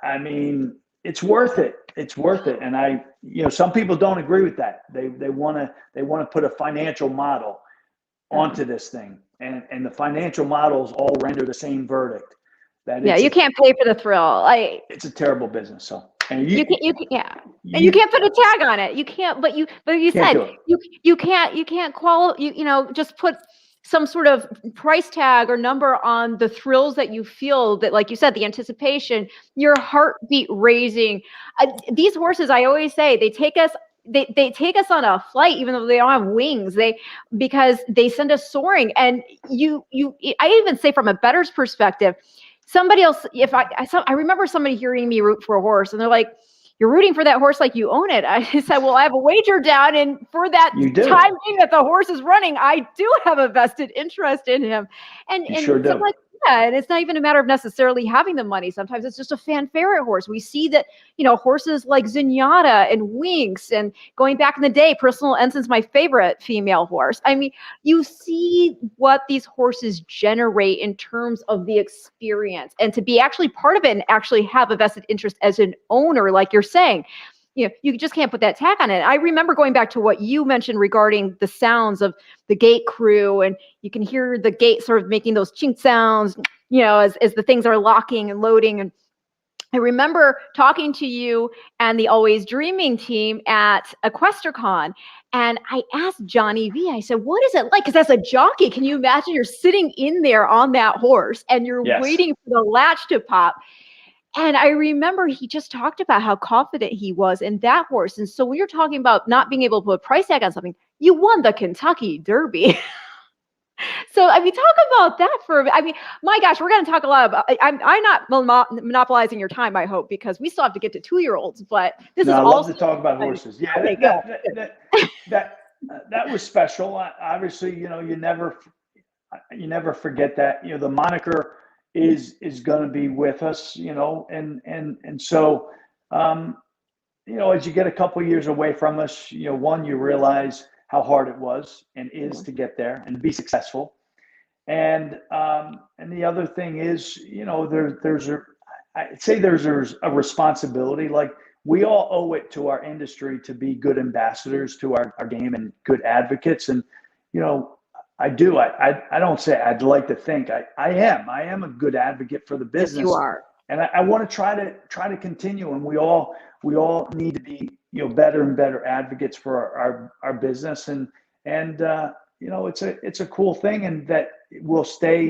B: I mean, it's worth it. It's worth it. And some people don't agree with that. They want to put a financial model onto this thing, and the financial models all render the same verdict. That
A: you can't pay for the thrill.
B: It's a terrible business. So. And
A: you can't put a tag on it. You can't, but you said you can't just put some sort of price tag or number on the thrills that you feel, that, like you said, the anticipation, your heartbeat raising. These horses, I always say, they take us on a flight, even though they don't have wings, because they send us soaring. And I even say, from a bettor's perspective, somebody else, I remember somebody hearing me root for a horse, and they're like, "You're rooting for that horse like you own it." I said, "Well, I have a wager down, and for that time being that the horse is running, I do have a vested interest in him." And
B: sure do.
A: and it's not even a matter of necessarily having the money. Sometimes it's just a fan favorite horse. We see that, horses like Zenyatta and Winx, and going back in the day, Personal Ensign's my favorite female horse. I mean, you see what these horses generate in terms of the experience, and to be actually part of it and actually have a vested interest as an owner, like you're saying. You just can't put that tag on it. I remember going back to what you mentioned regarding the sounds of the gate crew, and you can hear the gate sort of making those chink sounds, as the things are locking and loading. And I remember talking to you and the Always Dreaming team at EquestriaCon, and I asked Johnny V, I said, "What is it like?" Because as a jockey, can you imagine you're sitting in there on that horse and you're waiting for the latch to pop? And I remember he just talked about how confident he was in that horse. And so when you're talking about not being able to put a price tag on something, you won the Kentucky Derby. So, I mean, talk about that my gosh, we're going to talk a lot about, I'm not monopolizing your time, I hope, because we still have to get to 2-year-olds, but this is
B: I
A: also.
B: love to talk about horses. Yeah,
A: okay,
B: that was special. Obviously, you never forget that. The moniker is going to be with us, and so, as you get a couple of years away from us, one, you realize how hard it was and is to get there and to be successful. And the other thing is, I'd say there's a responsibility. Like, we all owe it to our industry to be good ambassadors to our game and good advocates. And, I do. I don't say, I'd like to think I am a good advocate for the business.
A: Yes, you are. And
B: I want to try to continue. And we all need to be, better and better advocates for our business. And it's a cool thing, and that will stay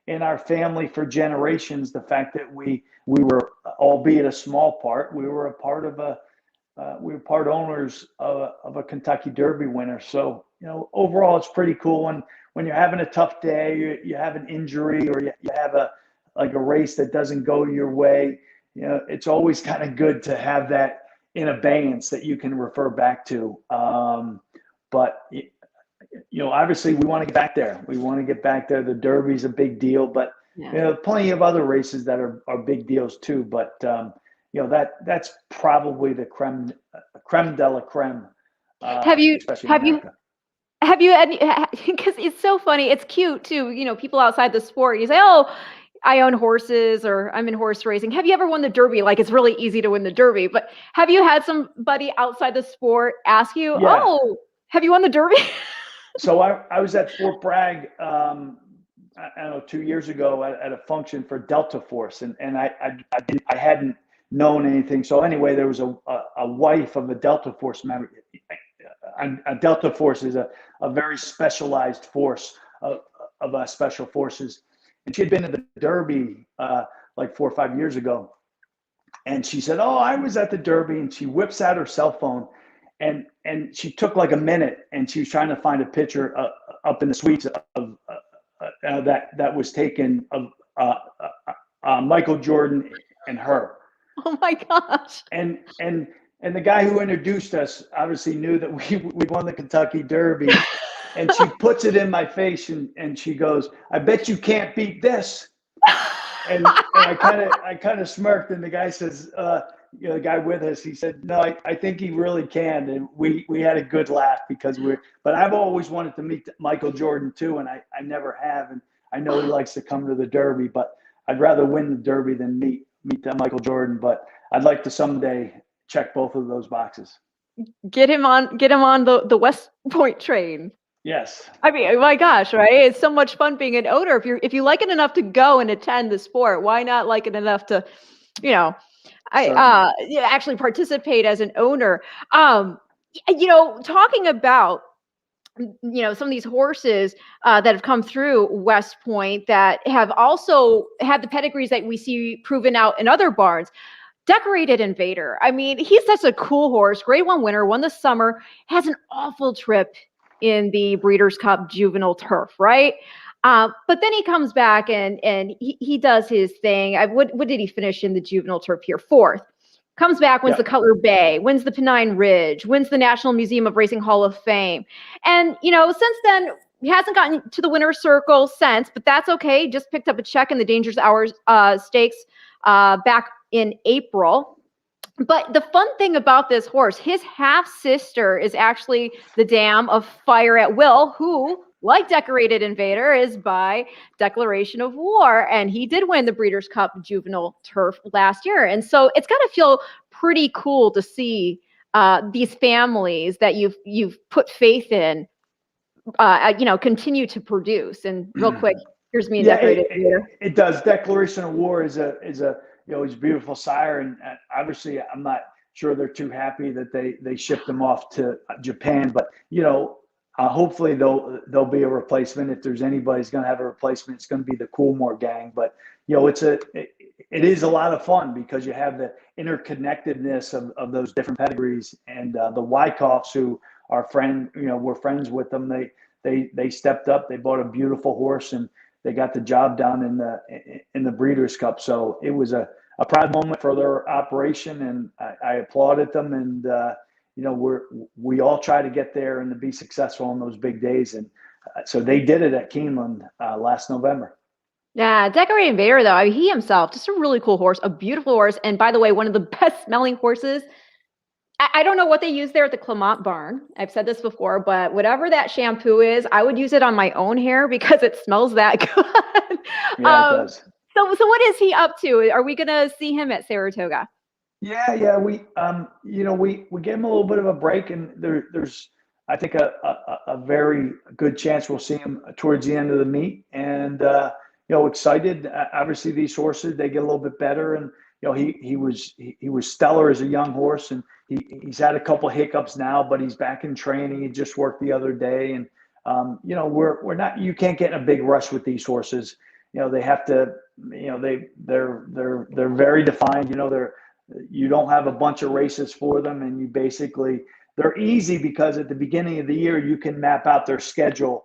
B: in our family for generations. The fact that we were, albeit a small part, we were a part of we were part owners of a Kentucky Derby winner. So, overall, it's pretty cool. When you're having a tough day, you have an injury, or you have a race that doesn't go your way, it's always kind of good to have that in abeyance that you can refer back to. But obviously we want to get back there. The Derby's a big deal, but plenty of other races that are big deals too. But that's probably the creme de la creme.
A: Have you, because it's so funny, it's cute too, people outside the sport, you say, "Oh, I own horses," or "I'm in horse racing." Have you ever won the Derby? Like, it's really easy to win the Derby, but have you had somebody outside the sport ask you, "Oh, have you won the Derby?"
B: So I was at Fort Bragg, I don't know, 2 years ago at a function for Delta Force, and I hadn't known anything. So anyway, there was a wife of a Delta Force member. A Delta Force is a very specialized force of special forces. And she had been to the Derby like 4 or 5 years ago. And she said, "Oh, I was at the Derby." And she whips out her cell phone, and she took like a minute, and she was trying to find a picture up in the suites of that was taken of Michael Jordan and her.
A: Oh my gosh.
B: And the guy who introduced us obviously knew that we won the Kentucky Derby. and she puts it in my face and she goes, "I bet you can't beat this." And I kind of smirked, and the guy says, the guy with us, he said, "No, I think he really can." And we had a good laugh because but I've always wanted to meet Michael Jordan too, and I never have. And I know he likes to come to the Derby, but I'd rather win the Derby than meet Michael Jordan. But I'd like to someday check both of those boxes.
A: Get him on the West Point train.
B: Yes.
A: I mean, oh my gosh, right? It's so much fun being an owner. If you like it enough to go and attend the sport, why not like it enough to, actually participate as an owner? Talking about some of these horses that have come through West Point that have also had the pedigrees that we see proven out in other barns. Decorated Invader. I mean, he's such a cool horse. Grade 1 winner, won the summer, has an awful trip in the Breeders' Cup Juvenile Turf, right? But then he comes back and he does his thing. What did he finish in the Juvenile Turf here? 4th. Comes back, wins the Cutler Bay, wins the Pennine Ridge, wins the National Museum of Racing Hall of Fame. And, since then, he hasn't gotten to the winner's circle since, but that's okay. Just picked up a check in the Dangerous Hours Stakes back in April. But the fun thing about this horse, his half-sister is actually the dam of Fire at Will, who, like Decorated Invader, is by declaration of war. And he did win the Breeders' Cup Juvenile Turf last year. And so it's got to feel pretty cool to see these families that you've put faith in, continue to produce. And real quick, here's me and Decorated Invader.
B: It does. Declaration of War is a he's a beautiful sire, and obviously I'm not sure they're too happy that they shipped him off to Japan, but hopefully there'll be a replacement. If there's anybody's going to have a replacement, it's going to be the Coolmore gang. But it is a lot of fun because you have the interconnectedness of those different pedigrees, and the Wyckoffs, who are we're friends with them. They stepped up. They bought a beautiful horse, and they got the job done in the Breeders' Cup. So it was a proud moment for their operation, and I applauded them. And we all try to get there and to be successful on those big days, and so they did it at Keeneland last November.
A: Yeah, Decorated Invader, though, he himself, just a really cool horse, a beautiful horse, and by the way, one of the best smelling horses. I don't know what they use there at the Clement barn. I've said this before, but whatever that shampoo is, I would use it on my own hair because it smells that good.
B: Yeah, it does.
A: So what is he up to? Are we going to see him at Saratoga?
B: Yeah. We gave him a little bit of a break, and there's I think a very good chance we'll see him towards the end of the meet. And excited. Obviously, these horses, they get a little bit better, and he was stellar as a young horse, and he's had a couple of hiccups now, but he's back in training. He just worked the other day, and we're not. You can't get in a big rush with these horses. They have to. They're very defined. You don't have a bunch of races for them, and they're easy because at the beginning of the year you can map out their schedule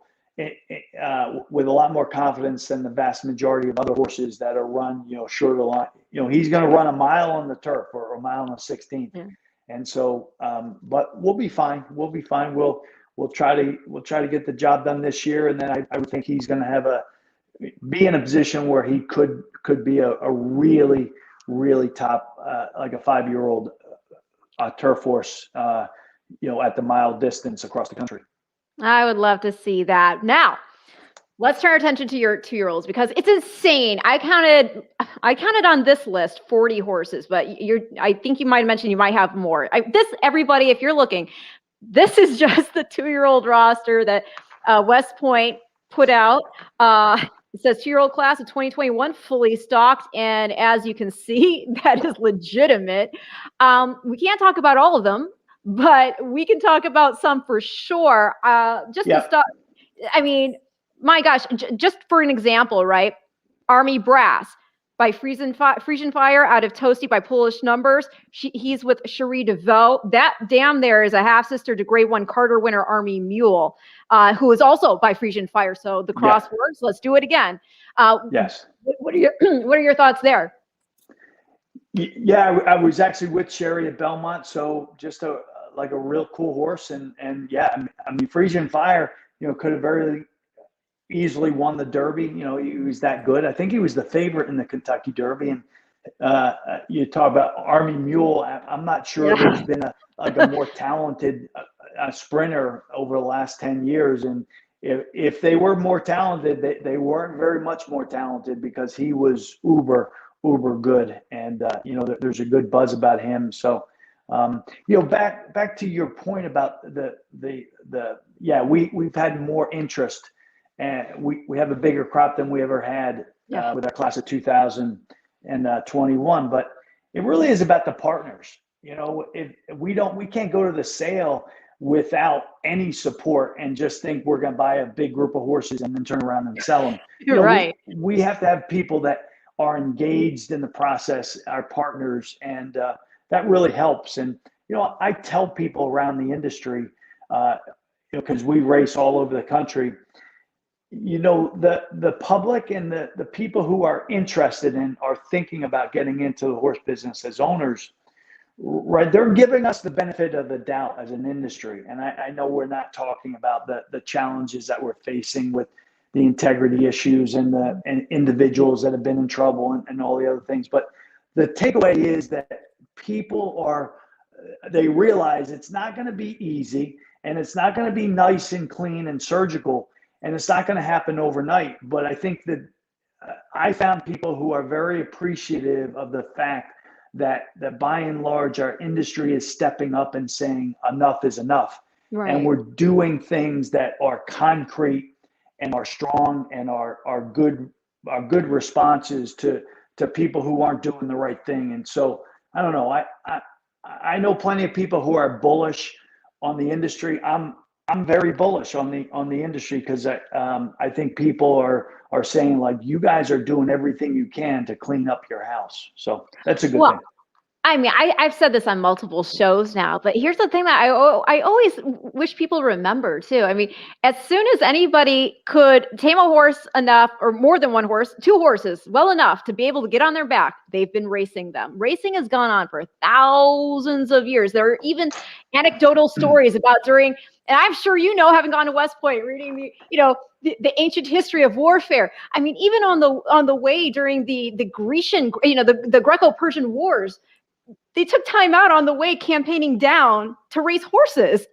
B: with a lot more confidence than the vast majority of other horses that are run shorter line. He's going to run a mile on the turf or a mile on the 16th. Yeah. And so, but we'll be fine. We'll be fine. We'll try to get the job done this year, and then I would think he's going to be in a position where he could be a really, really top, like a 5-year-old turf horse, at the mile distance across the country.
A: I would love to see that. Now, let's turn our attention to your 2-year-olds because it's insane. I counted on this list 40 horses, but I think you might have mentioned you might have more. Everybody, if you're looking, this is just the 2-year-old roster that West Point put out. It says 2-year-old class of 2021 fully stocked, and as you can see, that is legitimate. We can't talk about all of them, but we can talk about some for sure. To start, I mean, my gosh, just for an example, right? Army Brass by Frisian Fire out of Toasty by Polish Numbers. He's with Cherie DeVoe. That dam there is a half-sister to Grade 1 Carter winner Army Mule, who is also by Frisian Fire. So the cross works. Let's do it again.
B: Yes.
A: What are your thoughts there?
B: Yeah, I was actually with Cherie at Belmont, so just a real cool horse, and yeah, I mean Frisian Fire. could have very easily won the Derby. He was that good. I think he was the favorite in the Kentucky Derby. And you talk about Army Mule. I'm not sure there's been a more talented sprinter over the last 10 years. And if they were more talented, they weren't very much more talented, because he was uber good. And, there's a good buzz about him. So, back to your point about we've had more interest, and we have a bigger crop than we ever had with our class of 2021. But it really is about the partners. If we can't go to the sale without any support and just think we're going to buy a big group of horses and then turn around and sell them.
A: You're right.
B: We have to have people that are engaged in the process, our partners, and that really helps. And, I tell people around the industry, because we race all over the country, the public and the people who are interested in are thinking about getting into the horse business as owners, right? They're giving us the benefit of the doubt as an industry. And I know we're not talking about the challenges that we're facing with the integrity issues and individuals that have been in trouble and all the other things. But the takeaway is that people they realize it's not going to be easy, and it's not going to be nice and clean and surgical, and it's not going to happen overnight. But I think that I found people who are very appreciative of the fact that by and large, our industry is stepping up and saying enough is enough. Right. And we're doing things that are concrete and are strong and are good responses to people who aren't doing the right thing. And so I don't know. I know plenty of people who are bullish on the industry. I'm very bullish on the industry, because I think people are saying, like, you guys are doing everything you can to clean up your house. So that's a good thing.
A: I mean, I've said this on multiple shows now, but here's the thing that I always wish people remember too. I mean, as soon as anybody could tame a horse enough, or more than one horse, 2 horses, well enough to be able to get on their back, they've been racing them. Racing has gone on for thousands of years. There are even anecdotal stories about and I'm sure having gone to West Point, reading the ancient history of warfare. I mean, even on the way during the Grecian, the Greco-Persian Wars, they took time out on the way campaigning down to race horses.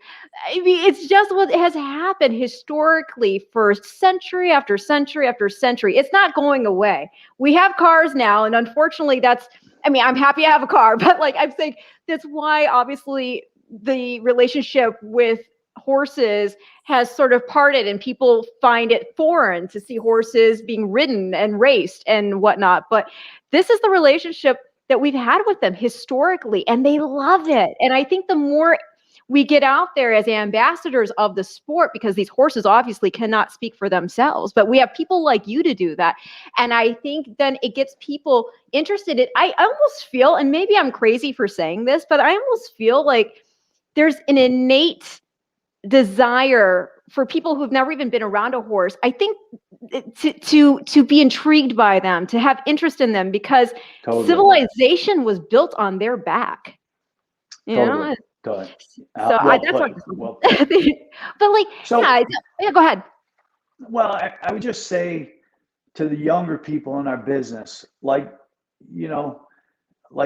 A: I mean, it's just what has happened historically for century after century after century. It's not going away. We have cars now, and unfortunately I'm happy I have a car, but I'm saying that's why obviously the relationship with horses has sort of parted, and people find it foreign to see horses being ridden and raced and whatnot. But this is the relationship that we've had with them historically, and they love it. And I think the more we get out there as ambassadors of the sport, because these horses obviously cannot speak for themselves, but we have people like you to do that. And I think then it gets people interested in, I almost feel, and maybe I'm crazy for saying this, but I almost feel like there's an innate desire for people who've never even been around a horse, I think, to be intrigued by them, to have interest in them, because civilization was built on their back.
B: Totally.
A: So that's what. But go ahead.
B: Well, I would just say to the younger people in our business,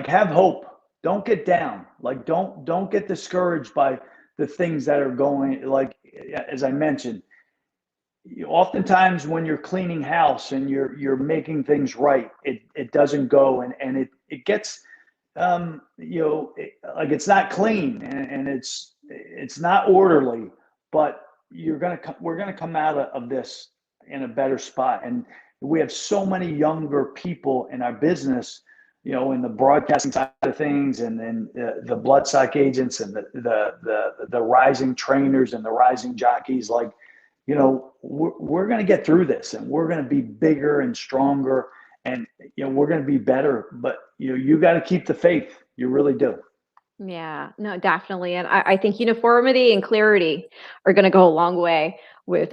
B: have hope. Don't get down. Don't get discouraged by the things that are going, as I mentioned, oftentimes when you're cleaning house and you're making things right, it doesn't go, and it gets, it's not clean, and it's not orderly, but we're going to come out of this in a better spot. And we have so many younger people in our business, in the broadcasting side of things, and then the bloodstock agents, and the rising trainers and the rising jockeys. We're going to get through this, and we're going to be bigger and stronger, and we're going to be better. But you got to keep the faith. You really do.
A: Yeah, no, definitely. And I think uniformity and clarity are going to go a long way with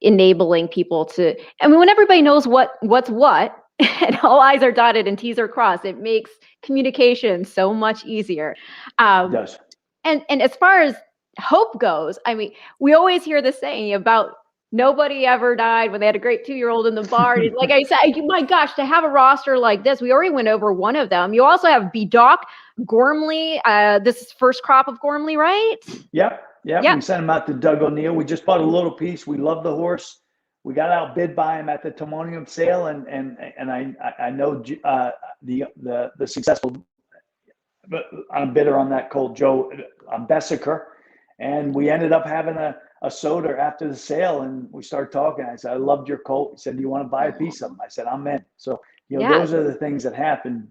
A: enabling people to. I mean, when everybody knows what's what. And all I's are dotted and T's are crossed, it makes communication so much easier.
B: It does.
A: And as far as hope goes, I mean, we always hear the saying about nobody ever died when they had a great 2-year-old in the barn. Like I said, my gosh, to have a roster like this, we already went over one of them. You also have B-Doc, Gormley. This is first crop of Gormley, right?
B: Yep. We sent him out to Doug O'Neill. We just bought a little piece. We love the horse. We got outbid by him at the Timonium sale, and I know the successful bidder on that colt, Joe Bessiker, and we ended up having a soda after the sale, and we started talking. I said, I loved your colt. He said, do you want to buy a piece of them? I said, I'm in. So, those are the things that happen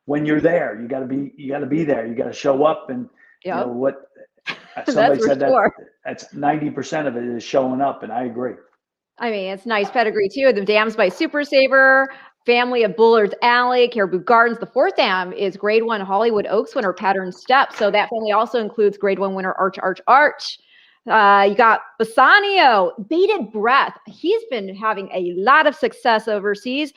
B: when you're there. You got to be there. You got to show up. And what somebody said that's 90% of it is showing up. And I agree.
A: I mean, it's nice pedigree too. The dams by Super Saver, family of Bullard's Alley, Caribou Gardens. The fourth dam is grade 1 Hollywood Oaks winner Pattern Step. So that family also includes grade 1 winner Arch. You got Bassanio, Bated Breath. He's been having a lot of success overseas.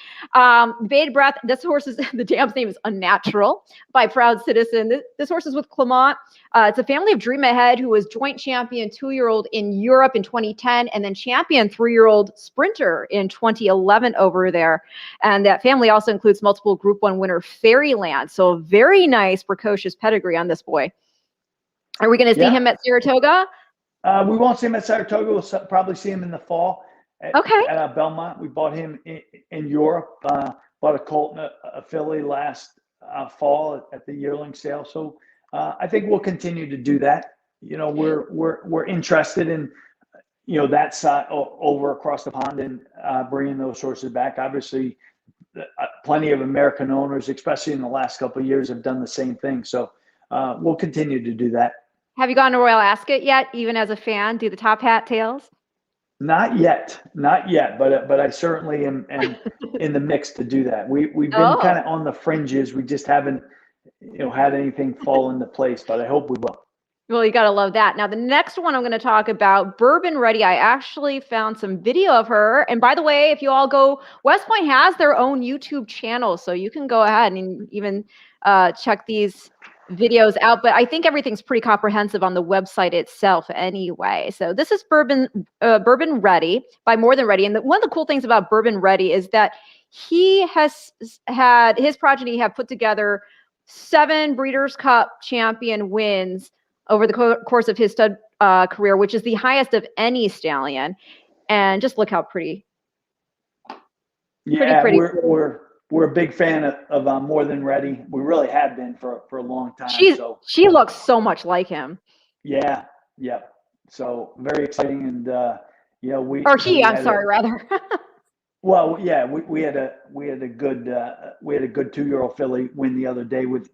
A: Bated Breath, this horse is, the dam's name is Unnatural by Proud Citizen. This horse is with Clement. It's a family of Dream Ahead, who was joint champion 2-year-old in Europe in 2010, and then champion 3-year-old sprinter in 2011 over there. And that family also includes multiple Group 1 winner Fairyland. So a very nice, precocious pedigree on this boy. Are we going to see him at Saratoga?
B: We won't see him at Saratoga. We'll probably see him in the fall at Belmont. We bought him in Europe. Bought a colt and a filly last fall at the yearling sale. So I think we'll continue to do that. We're interested in that side over across the pond and bringing those horses back. Obviously, plenty of American owners, especially in the last couple of years, have done the same thing. So we'll continue to do that.
A: Have you gone to Royal Ascot yet, even as a fan? Do the top hat tails?
B: Not yet. But I certainly am in the mix to do that. We've been kind of on the fringes. We just haven't, had anything fall into place. But I hope we will.
A: Well, you got to love that. Now, the next one I'm going to talk about, Bourbon Ready. I actually found some video of her. And by the way, if you all go, West Point has their own YouTube channel, so you can go ahead and even check these videos out, but I think everything's pretty comprehensive on the website itself anyway. So this is Bourbon Ready by More Than Ready. And one of the cool things about Bourbon Ready is that he has had his progeny have put together 7 Breeders' Cup champion wins over the course of his stud career, which is the highest of any stallion. And just look how pretty. Pretty.
B: We're a big fan of More Than Ready. We really have been for a long time.
A: She looks so much like him.
B: Yeah. So very exciting, and we had a good 2-year-old filly win the other day with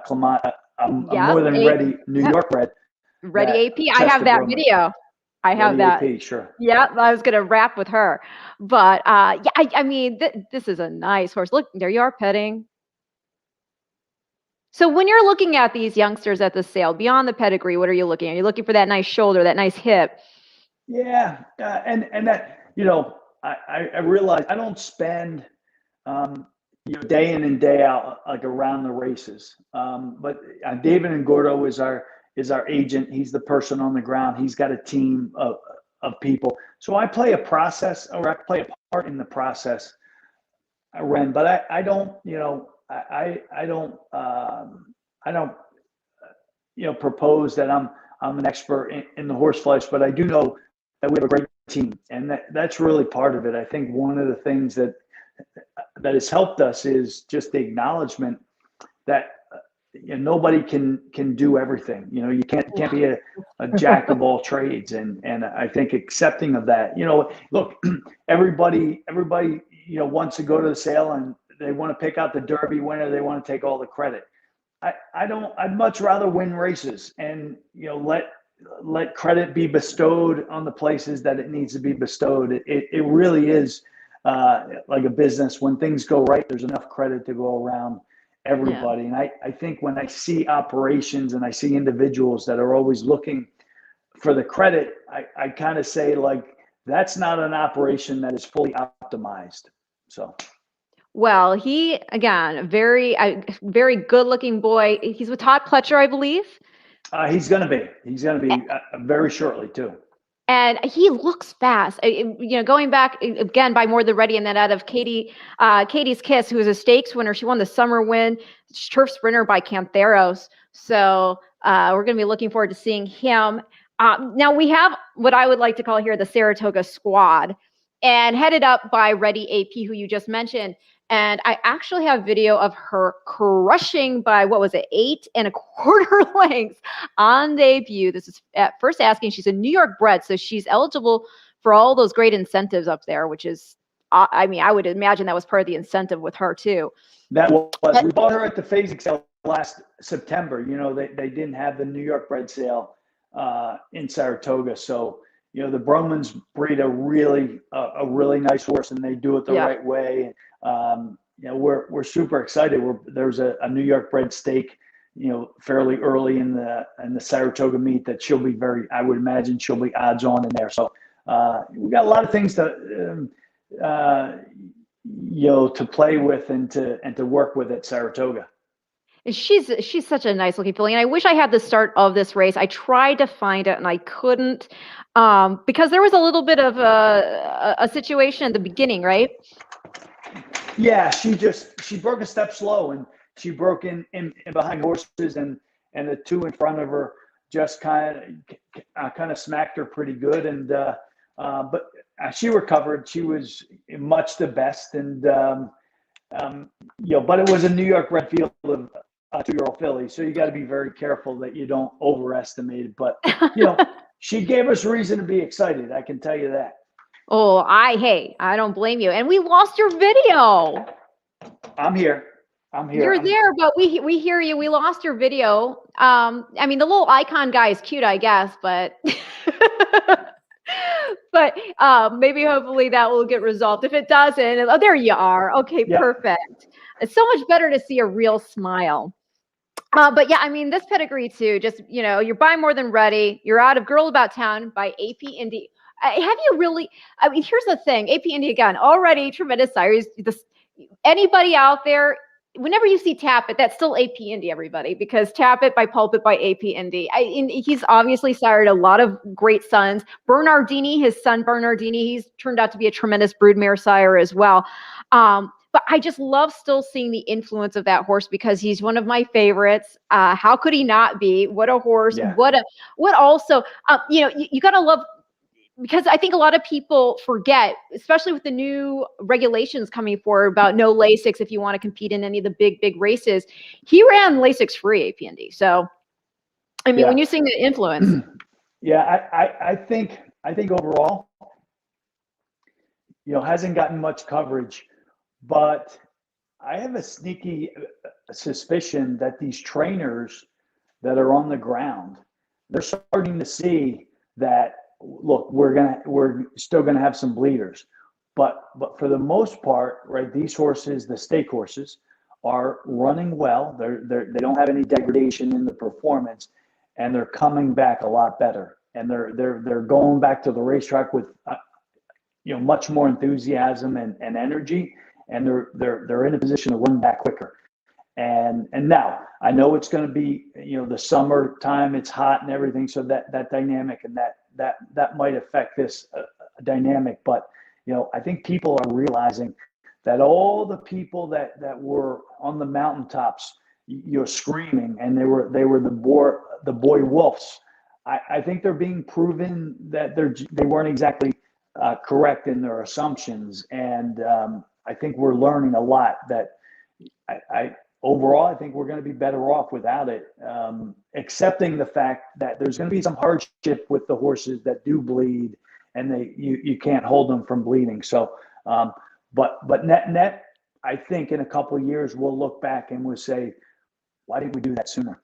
B: Clement, More Than Ready New York bred.
A: Ready AP. I have that video. I have that.
B: AP, sure.
A: Yeah, I was going to wrap with her. But I mean, this is a nice horse. Look, there you are petting. So when you're looking at these youngsters at the sale, beyond the pedigree, what are you looking at? You're looking for that nice shoulder, that nice hip.
B: Yeah, and that, I realize I don't spend, day in and day out, like around the races. But David Ngordo is our agent. He's the person on the ground. He's got a team of people. So I play a process, or I play a part in the process, Ren, but I don't, I don't propose that I'm an expert in the horse flesh, but I do know that we have a great team, and that's really part of it. I think one of the things that has helped us is just the acknowledgement that nobody can do everything. You can't be a jack of all trades, and I think accepting of that. Look, everybody wants to go to the sale and they want to pick out the Derby winner. They want to take all the credit. I'd much rather win races and let credit be bestowed on the places that it needs to be bestowed. It really is like a business. When things go right, there's enough credit to go around everybody. And I think when I see operations and I see individuals that are always looking for the credit, I kind of say, like, that's not an operation that is fully optimized. So.
A: Well, he, again, very good looking boy. He's with Todd Pletcher, I believe.
B: He's going to be. He's going to be very shortly too.
A: And he looks fast. Going back again by More Than Ready, and then out of Katie's Kiss, who was a stakes winner. She won the summer win, turf sprinter by Cantheros. So we're going to be looking forward to seeing him. Now we have what I would like to call here the Saratoga squad, and headed up by Ready AP, who you just mentioned. And I actually have video of her crushing by, 8 1/4 lengths on debut. This is at first asking. She's a New York bred, so she's eligible for all those great incentives up there, which is, I would imagine that was part of the incentive with her too.
B: That was, we bought her at the phasing sale last September. They didn't have the New York bred sale in Saratoga. So, the Bromans breed a really nice horse, and they do it the right way. We're super excited. There's a New York bred stake, fairly early in the Saratoga meet that she'll be I would imagine she'll be odds on in there. So we got a lot of things to play with and to work with at Saratoga.
A: She's such a nice looking filly, and I wish I had the start of this race. I tried to find it and I couldn't, because there was a little bit of a situation at the beginning, right?
B: Yeah, she broke a step slow, and she broke in behind horses, and the two in front of her just kind of smacked her pretty good, and but she recovered. She was much the best, and but it was a New York bred field of a 2-year-old filly, so you got to be very careful that you don't overestimate it. But she gave us reason to be excited. I can tell you that.
A: Oh, I don't blame you. And we lost your video.
B: I'm here.
A: You're there, but we hear you. We lost your video. The little icon guy is cute, I guess, but but maybe hopefully that will get resolved. If it doesn't, there you are. Okay, yep. Perfect. It's so much better to see a real smile. But yeah, this Pedigree too, just, you're by More Than Ready. You're out of Girl About Town by AP Indy. Have you really, here's the thing, AP Indy again, already tremendous sires. Anybody out there, whenever you see Tap It, that's still AP Indy, everybody, because Tap It by Pulpit by AP Indy. He's obviously sired a lot of great sons. Bernardini, his son Bernardini, he's turned out to be a tremendous broodmare sire as well. But I just love still seeing the influence of that horse because he's one of my favorites. How could he not be? What a horse. Yeah. What also, you got to love, because I think a lot of people forget, especially with the new regulations coming forward about no Lasix if you want to compete in any of the big races. He ran Lasix free APND. So, when you sing the influence.
B: Yeah, I think overall, hasn't gotten much coverage, but I have a sneaky suspicion that these trainers that are on the ground, they're starting to see that, look, we're still gonna have some bleeders, but for the most part, right, these horses, the stake horses, are running well. They don't have any degradation in the performance, and they're coming back a lot better. And they're going back to the racetrack with much more enthusiasm and energy, and they're in a position to run back quicker. And now I know it's going to be the summertime, it's hot and everything, so that dynamic and that might affect this dynamic. But I think people are realizing that all the people that were on the mountaintops, screaming, and they were the boy wolves. I think they're being proven that they weren't exactly correct in their assumptions, and I think we're learning a lot. That overall, I think we're going to be better off without it, accepting the fact that there's going to be some hardship with the horses that do bleed, and you can't hold them from bleeding. So, but net, I think in a couple of years we'll look back and we'll say, why didn't we do that sooner?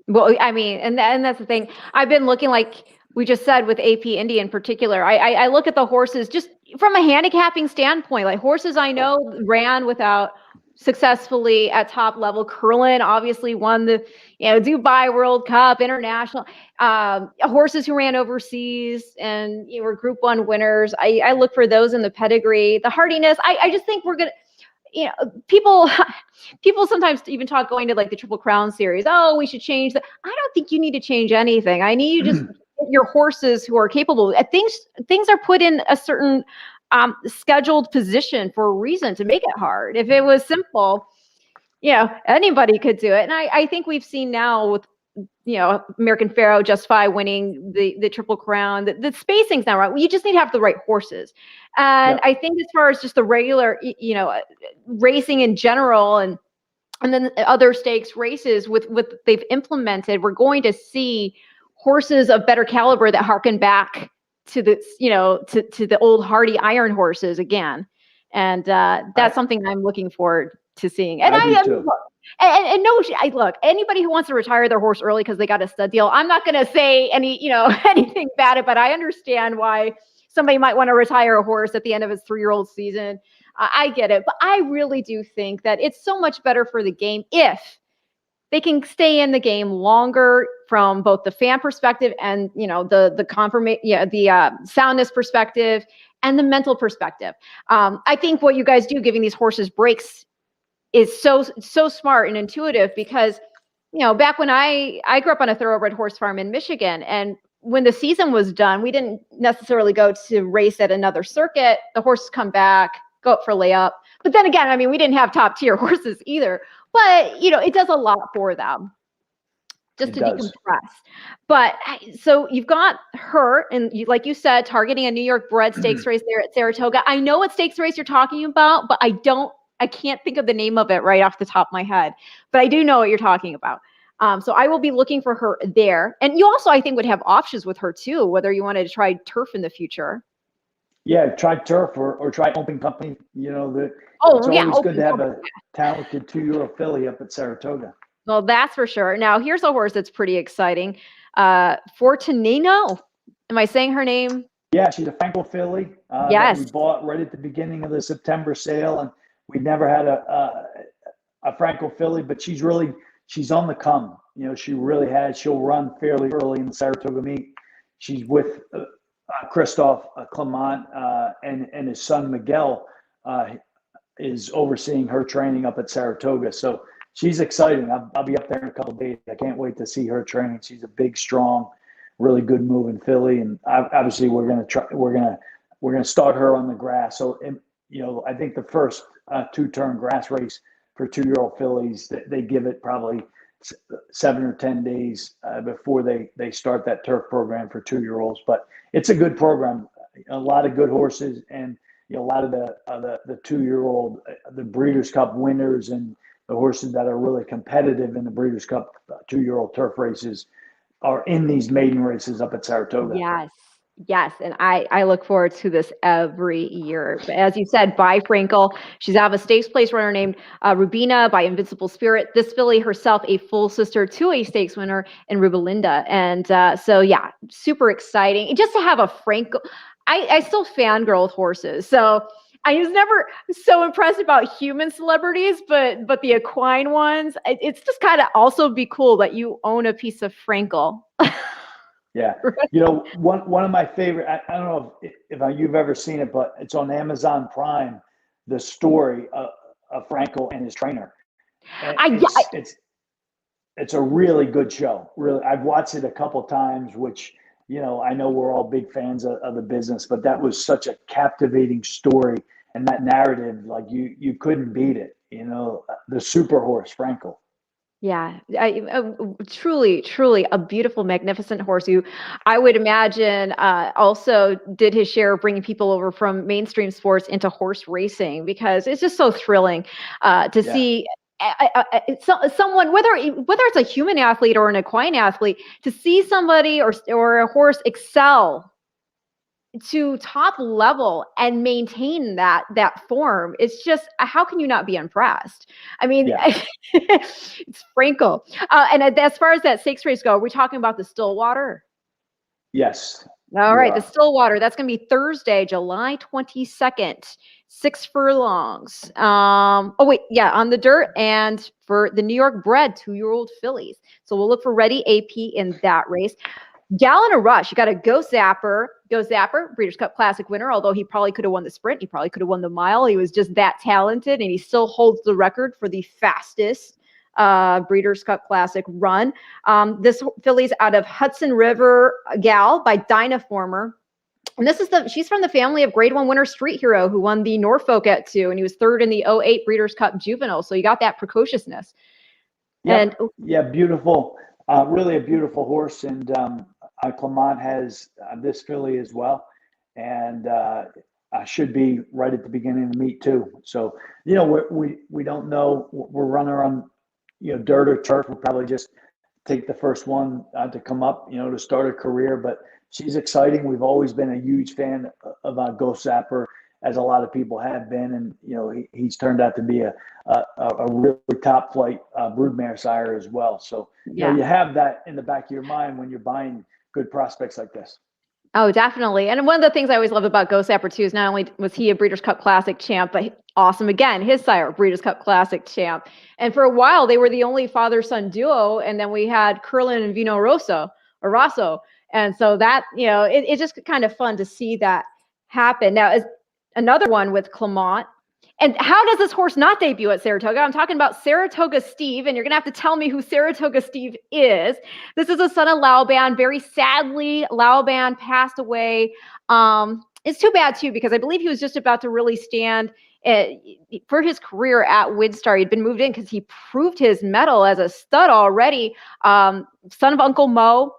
A: Well, and that's the thing. I've been looking, like we just said, with AP Indy in particular. I look at the horses just from a handicapping standpoint. Like horses I know ran without successfully at top level. Curlin obviously won the Dubai World Cup, international. Horses who ran overseas and were Group 1 winners. I look for those in the pedigree. The hardiness. I just think we're gonna. people sometimes even talk going to like the Triple Crown series. Oh, we should change that. I don't think you need to change anything. I need you just get your horses who are capable. Things are put in a certain scheduled position for a reason to make it hard. If it was simple, anybody could do it. And I think we've seen now with American Pharaoh, Justify winning the Triple Crown. The spacing's not right. You just need to have the right horses. And I think as far as just the regular, racing in general, and then other stakes races with what they've implemented, we're going to see horses of better caliber that harken back to the, to the old hardy iron horses again. And that's something I'm looking forward to seeing. And I do too. And no, look, anybody who wants to retire their horse early because they got a stud deal, I'm not going to say anything bad, but I understand why somebody might want to retire a horse at the end of his 3-year-old season. I get it, but I really do think that it's so much better for the game if they can stay in the game longer from both the fan perspective and the confirmation, the soundness perspective and the mental perspective. I think what you guys do, giving these horses breaks, is so smart and intuitive, because back when I grew up on a thoroughbred horse farm in Michigan, and when the season was done, we didn't necessarily go to race at another circuit. The horses come back, go up for layup. But then again, I mean, we didn't have top tier horses either, but it does a lot for them just to decompress. But so you've got her, and like you said, targeting a New York bred stakes race there at Saratoga. I know what stakes race you're talking about, but I can't think of the name of it right off the top of my head, but I do know what you're talking about. So I will be looking for her there. And you also, I think, would have options with her too, whether you wanted to try turf in the future.
B: Yeah, try turf or try open company. It's always good to have a talented 2-year-old filly up at Saratoga.
A: Well, that's for sure. Now, here's a horse that's pretty exciting. Fortunino. Am I saying her name?
B: Yeah, she's a Franco filly.
A: Yes.
B: That we bought right at the beginning of the September sale, and we never had a Franco filly, but she's on the come. She really has. She'll run fairly early in the Saratoga meet. She's with Christophe Clement, and his son Miguel is overseeing her training up at Saratoga. So she's exciting. I'll be up there in a couple of days. I can't wait to see her training. She's a big, strong, really good moving filly, and obviously we're gonna start her on the grass. So I think the first 2-turn grass race for 2-year-old fillies, they give it probably 7 or 10 days before they start that turf program for 2-year-olds. But it's a good program, a lot of good horses, and a lot of the 2-year-old, the Breeders' Cup winners, and the horses that are really competitive in the Breeders' Cup 2-year-old turf races are in these maiden races up at Saratoga.
A: Yes, and I look forward to this every year. But as you said, by Frankel, she's out of a stakes place runner named Rubina by Invincible Spirit. This filly herself, a full sister to a stakes winner in Rubelinda. And so, yeah, super exciting. Just to have a Frankel. I still fangirl with horses. So I was never so impressed about human celebrities, but the equine ones, it's just kind of also be cool that you own a piece of Frankel.
B: Yeah. One of my favorite, I don't know if you've ever seen it, but it's on Amazon Prime, the story of Frankel and his trainer. And it's a really good show. Really, I've watched it a couple times, which, I know we're all big fans of the business, but that was such a captivating story, and that narrative, like you couldn't beat it, the super horse, Frankel.
A: Yeah, truly a beautiful, magnificent horse who I would imagine also did his share of bringing people over from mainstream sports into horse racing, because it's just so thrilling to see someone, whether it's a human athlete or an equine athlete, to see somebody or a horse excel to top level and maintain that form. It's just, how can you not be impressed? I mean, it's Frankel. And as far as that stakes race go, are we talking about the Stillwater?
B: Yes.
A: All right, the Stillwater. That's going to be Thursday, July 22nd, 6 furlongs. On the dirt, and for the New York bred 2-year-old fillies. So we'll look for Ready AP in that race. Gal in a Rush. You got a Go Zapper, Breeders' Cup Classic winner, although he probably could have won the sprint. He probably could have won the mile. He was just that talented, and he still holds the record for the fastest Breeders' Cup Classic run. This filly's out of Hudson River Gal by Dynaformer. And she's from the family of Grade 1 winner Street Hero, who won the Norfolk at 2, and he was third in the 08 Breeders' Cup Juvenile. So you got that precociousness.
B: Yep. And yeah, beautiful. Really a beautiful horse. And Clement has this filly as well. And should be right at the beginning of the meet too. So, we don't know. We're running on, dirt or turf. We'll probably just take the first one to come up, to start a career. But she's exciting. We've always been a huge fan of Go Zapper, as a lot of people have been. And, he's turned out to be a really top flight broodmare sire as well. So, you have that in the back of your mind when you're buying good prospects like this.
A: Oh, definitely. And one of the things I always love about Go Zapper too is not only was he a Breeders' Cup Classic champ, but awesome again, his sire, Breeders' Cup Classic champ. And for a while, they were the only father-son duo. And then we had Curlin and Vino Rosso. And so that, it's just kind of fun to see that happen. Now, is another one with Clement. And how does this horse not debut at Saratoga? I'm talking about Saratoga Steve, and you're going to have to tell me who Saratoga Steve is. This is a son of Laoban. Very sadly, Laoban passed away. It's too bad, too, because I believe he was just about to really stand for his career at Winstar. He'd been moved in because he proved his mettle as a stud already. Son of Uncle Mo.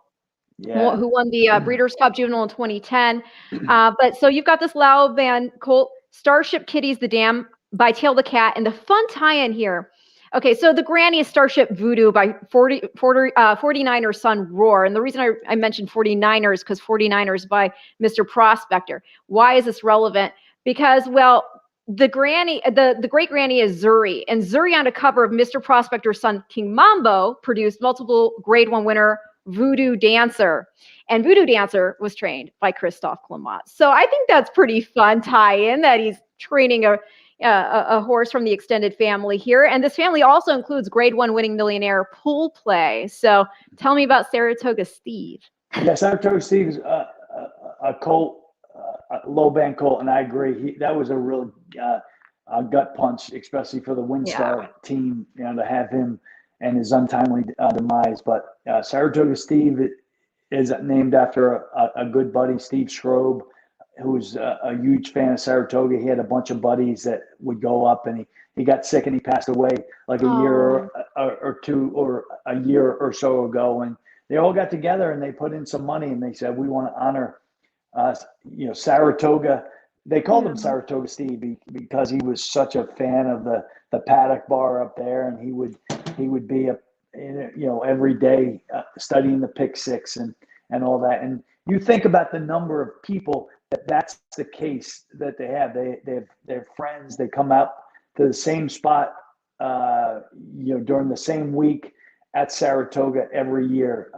A: Yeah. Who won the Breeders' Cup Juvenile in 2010. But so you've got this Laoban colt, Starship Kitty's the Dam by Tail the Cat, and the fun tie-in here. Okay, so the granny is Starship Voodoo by 49er Son Roar. And the reason I mentioned 49ers because 49ers by Mr. Prospector. Why is this relevant? Because, well, the granny, the great granny is Zuri, and Zuri on a cover of Mr. Prospector's son King Mambo produced multiple Grade 1 winner Voodoo Dancer, and Voodoo Dancer was trained by Christophe Clement. So I think that's pretty fun tie-in that he's training a horse from the extended family here. And this family also includes Grade 1 winning millionaire Pool Play. So tell me about Saratoga Steve.
B: Yeah, Saratoga Steve is a colt, a low-band colt, and I agree. That was a real gut punch, especially for the Winstar team, to have him and his untimely demise. But Saratoga Steve is named after a good buddy, Steve Schrobe, who's a huge fan of Saratoga. He had a bunch of buddies that would go up, and he got sick and he passed away like a year or two or a year or so ago. And they all got together and they put in some money and they said, we want to honor, Saratoga. They called him Saratoga Steve because he was such a fan of the paddock bar up there, and he would be every day studying the pick six and all that. And you think about the number of people that's the case that they have. They're friends. They come out to the same spot, during the same week at Saratoga every year,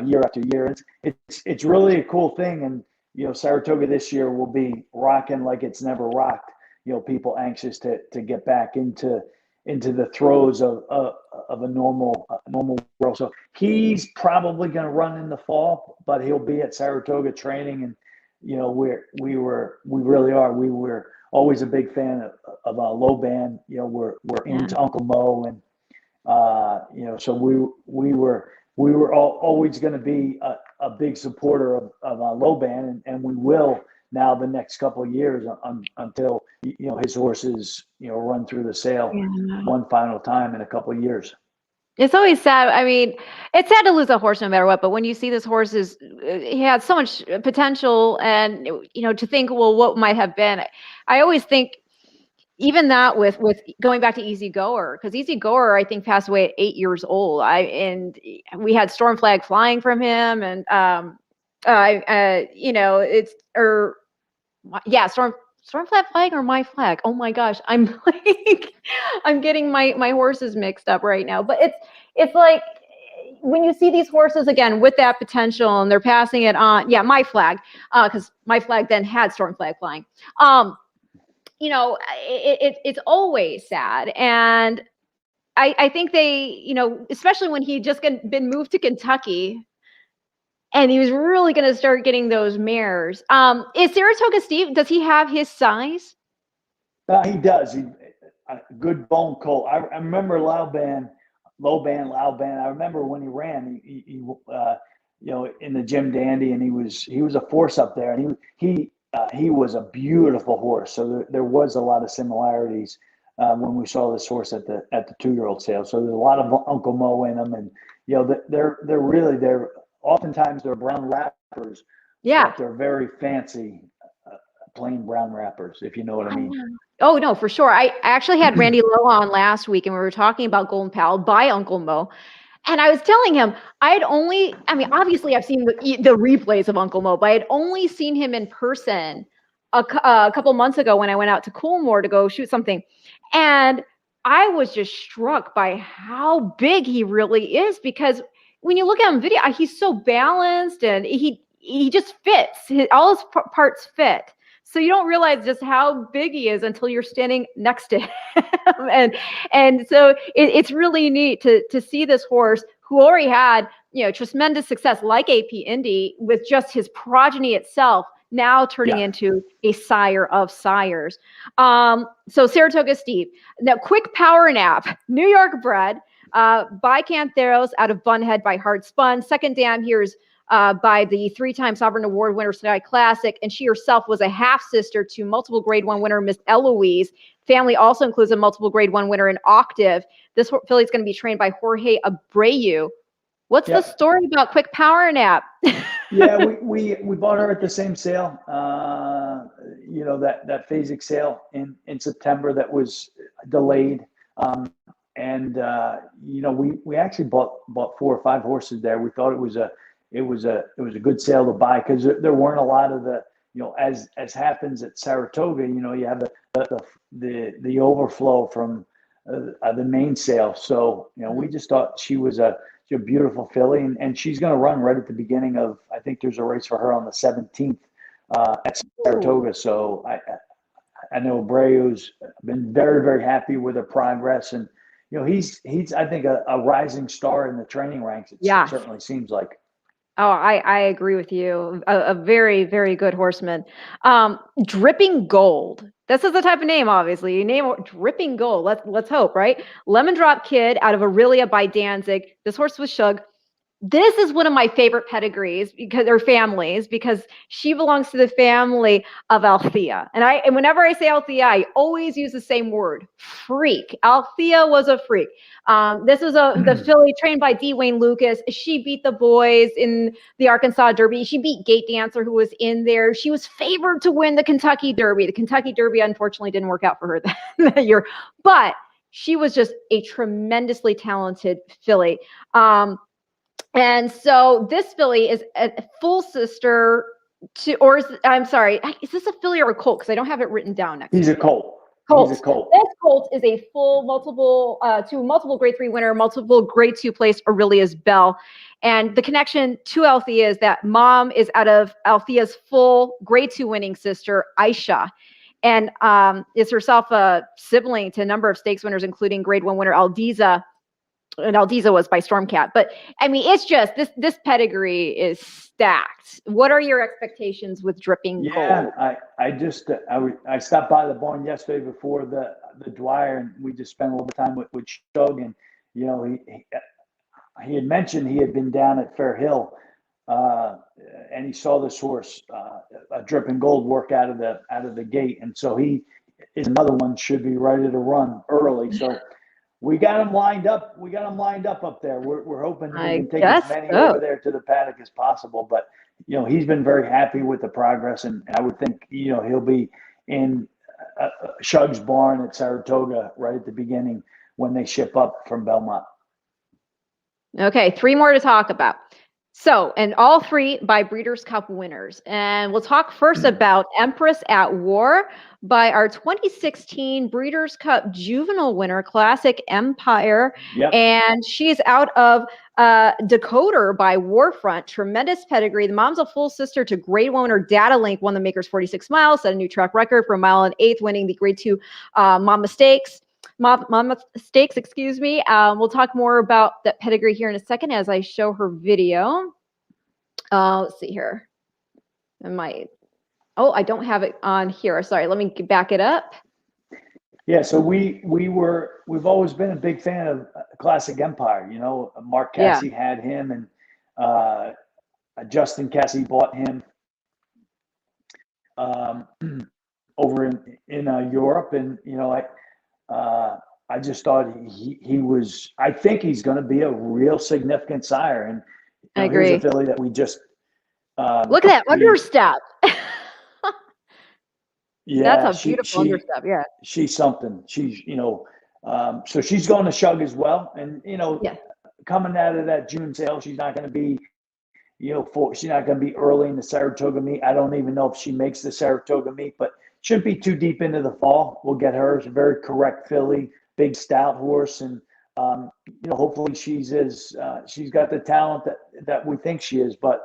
B: year after year. It's really a cool thing. And Saratoga this year will be rocking like it's never rocked. People anxious to get back into the throes of a normal world. So he's probably going to run in the fall, but he'll be at Saratoga training. And we really are. We were always a big fan of Laoban. We're into Uncle Mo, and so we were always going to be a big supporter of Laoban, and we will now the next couple of years until his horses run through the sale one final time in a couple of years.
A: It's always sad. I mean, it's sad to lose a horse no matter what, but when you see this horse he had so much potential, and to think, well, what might have been. I always think even that with going back to Easy Goer, because Easy Goer I think passed away at 8 years old. And we had Storm Flag flying from him, and Storm Flag flag or my flag? Oh my gosh, I'm I'm getting my horses mixed up right now. But it's like when you see these horses again with that potential and they're passing it on. Yeah, my flag, because my flag then had Storm Flag flying. It's always sad, and I think they, especially when he just been moved to Kentucky. and he was really going to start getting those mares. Is Saratoga Steve, does he have his size?
B: He does. A good bone colt. I remember Lauban. I remember when he ran, he in the Jim Dandy, and he was a force up there, and he was a beautiful horse. So there was a lot of similarities when we saw this horse at the 2-year-old sale. So there's a lot of Uncle Mo in them, and they're oftentimes they're brown wrappers.
A: Yeah,
B: but they're very fancy, plain brown wrappers, if you know what I mean.
A: Oh, no, for sure. I actually had Randy Lowe on last week, and we were talking about Golden Pal by Uncle Mo. And I was telling him, obviously I've seen the replays of Uncle Mo, but I had only seen him in person a couple months ago when I went out to Coolmore to go shoot something. And I was just struck by how big he really is, because when you look at him in video, he's so balanced, and he just fits. All his parts fit. So you don't realize just how big he is until you're standing next to him. and so it's really neat to see this horse who already had, tremendous success like AP Indy with just his progeny itself, now turning into a sire of sires. So Saratoga Steve. Now, quick power nap. New York bred by Cantheros out of Bunhead by Hard Spun. Second dam here is by the 3-time Sovereign Award winner Sky Classic, and she herself was a half sister to multiple Grade 1 winner Miss Eloise. Family also includes a multiple Grade 1 winner in Octave. This filly is going to be trained by Jorge Abreu. What's the story about Quick Power Nap?
B: Yeah, we bought her at the same sale. That phasic sale in September that was delayed. We actually bought 4 or 5 horses there. We thought it was a good sale to buy, because there weren't a lot of the, as happens at Saratoga, you have the overflow from the main sale. So, we just thought she was a beautiful filly, and she's going to run right at the beginning of, I think there's a race for her on the 17th at Saratoga. So I know Abreu's been very, very happy with her progress, and, he's I think a rising star in the training ranks. It certainly seems like.
A: Oh, I agree with you. A very, very good horseman. Dripping Gold. This is the type of name, obviously. You name it Dripping Gold. Let's hope, right? Lemon Drop Kid out of Aurelia by Danzig. This horse was Shug. This is one of my favorite pedigrees because she belongs to the family of Althea. And whenever I say Althea, I always use the same word, freak. Althea was a freak. This is the filly trained by D. Wayne Lucas. She beat the boys in the Arkansas Derby. She beat Gate Dancer, who was in there. She was favored to win the Kentucky Derby. The Kentucky Derby, unfortunately, didn't work out for her that year. But she was just a tremendously talented filly. And so this filly is a full sister to, I'm sorry, is this a filly or a colt? Because I don't have it written down next.
B: He's a colt.
A: He's a colt. This colt is a full multiple Grade 3 winner, multiple Grade 2 place, Aurelia's Bell. And the connection to Althea is that mom is out of Althea's full Grade 2 winning sister, Aisha. And is herself a sibling to a number of stakes winners, including Grade 1 winner Aldiza. And Aldiza was by Stormcat. But it's just this pedigree is stacked. What are your expectations with Dripping Gold?
B: Yeah, I stopped by the barn yesterday before the Dwyer, and we just spent a little time with Shug, and he had mentioned he had been down at Fair Hill, and he saw this horse, a Dripping Gold, work out of the gate, and so he is another one, should be ready to run early. So. We got him lined up. Up there. We're hoping we can take as many over there to the paddock as possible. But he's been very happy with the progress, and I would think he'll be in Shug's barn at Saratoga right at the beginning when they ship up from Belmont. Okay,
A: 3 more to talk about. So, and all 3 by Breeders' Cup winners. And we'll talk first about Empress at War by our 2016 Breeders' Cup juvenile winner, Classic Empire. Yep. And she's out of Decoder by Warfront. Tremendous pedigree. The mom's a full sister to Grade 1 winner Data Link, won the Makers 46 miles, set a new track record for a mile and 1/8, winning the Grade 2 Mama Stakes. Excuse me. We'll talk more about that pedigree here in a second as I show her video. Let's see here. I don't have it on here. Sorry, let me back it up.
B: Yeah, so we've always been a big fan of Classic Empire. You know, Mark
A: Yeah,
B: Cassie had him, and Justin Cassie bought him um, over in Europe, and I just thought he was. I think he's going to be a real significant sire, and
A: I
B: here's a
A: agree.
B: filly that we just
A: Look at that
B: we
A: understep. That's
B: yeah
A: a beautiful understep. Yeah.
B: she's something. She's so she's going to Shug as well, and
A: Yeah.
B: coming out of that June sale, she's not going to be she's not going to be early in the Saratoga meet. I don't even know if she makes the Saratoga meet, but shouldn't be too deep into the fall. We'll get her. It's a very correct filly, big stout horse, and hopefully she's got the talent that we think she is. But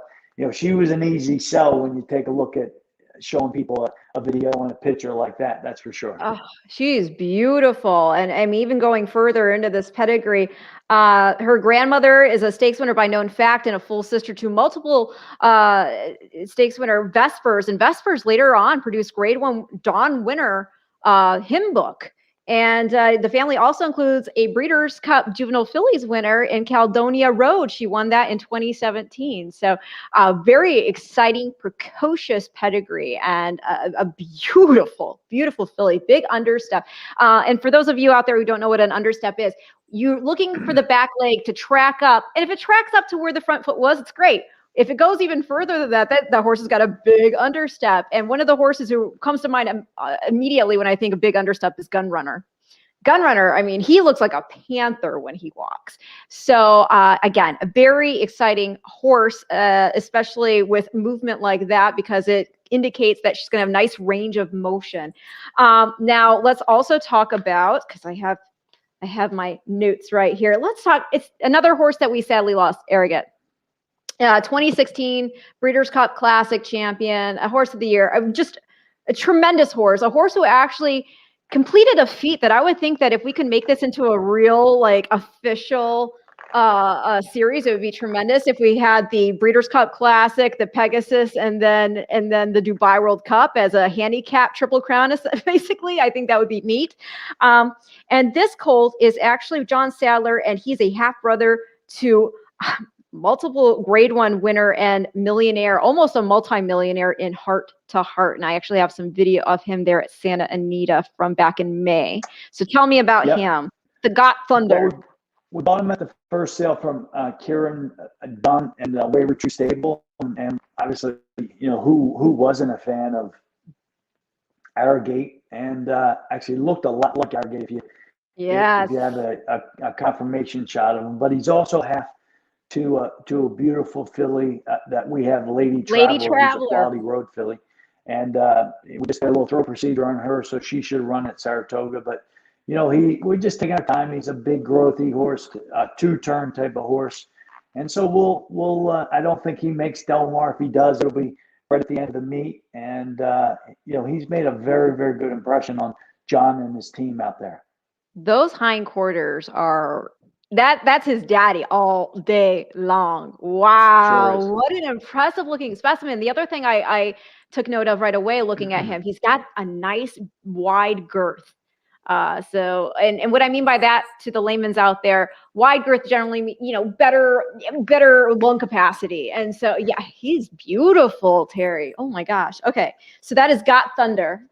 B: she was an easy sell when you take a look at showing people a video and a picture like that. That's for sure.
A: Oh, she's beautiful. And I'm even going further into this pedigree. Her grandmother is a stakes winner by known fact and a full sister to multiple stakes winner Vespers. And Vespers later on produced grade one Dawn winner hymn book. And the family also includes a Breeders' Cup Juvenile Fillies winner in Caledonia Road. She won that in 2017. So very exciting, precocious pedigree and a beautiful, beautiful filly, big understep. And for those of you out there who don't know what an understep is, you're looking for the back leg to track up. And if it tracks up to where the front foot was, it's great. If it goes even further than that, the horse has got a big understep. And one of the horses who comes to mind immediately when I think of big understep is Gunrunner. Gunrunner, I mean, he looks like a panther when he walks. So again, a very exciting horse, especially with movement like that, because it indicates that she's going to have nice range of motion. Now, let's also talk about, because I have my notes right here. Let's talk. It's another horse that we sadly lost, Arrogant. 2016 Breeders' Cup Classic champion, a horse of the year, just a tremendous horse, a horse who actually completed a feat that I would think that if we could make this into a real, like, official series, it would be tremendous. If we had the Breeders' Cup Classic, the Pegasus, and then the Dubai World Cup as a handicap triple crown, basically, I think that would be neat. And this colt is actually John Sadler, and he's a half brother to multiple grade one winner and millionaire, almost a multi-millionaire in Heart to Heart. And I actually have some video of him there at Santa Anita from back in May. So tell me about him. The Got Thunder.
B: Well, we bought him at the first sale from Kieran Dunn and the Waverly Tree Stable. And obviously, who wasn't a fan of Arrogate, and actually looked a lot like Arrogate if you have a confirmation shot of him. But he's also half to a beautiful filly that we have, Lady Traveler. Who's a quality road filly, and we just had a little throw procedure on her, so she should run at Saratoga. But we're just taking our time. He's a big growthy horse, a two-turn type of horse, and so we'll I don't think he makes Del Mar. If he does, it'll be right at the end of the meet, and he's made a very, very good impression on John and his team out there.
A: Those hindquarters are. That's his daddy all day long. Wow. Sure, what an impressive looking specimen. The other thing I took note of right away looking at him, he's got a nice wide girth. So what I mean by that to the layman's out there, wide girth generally, better lung capacity. And so, yeah, he's beautiful, Terry. Oh my gosh. Okay. So that is Got Thunder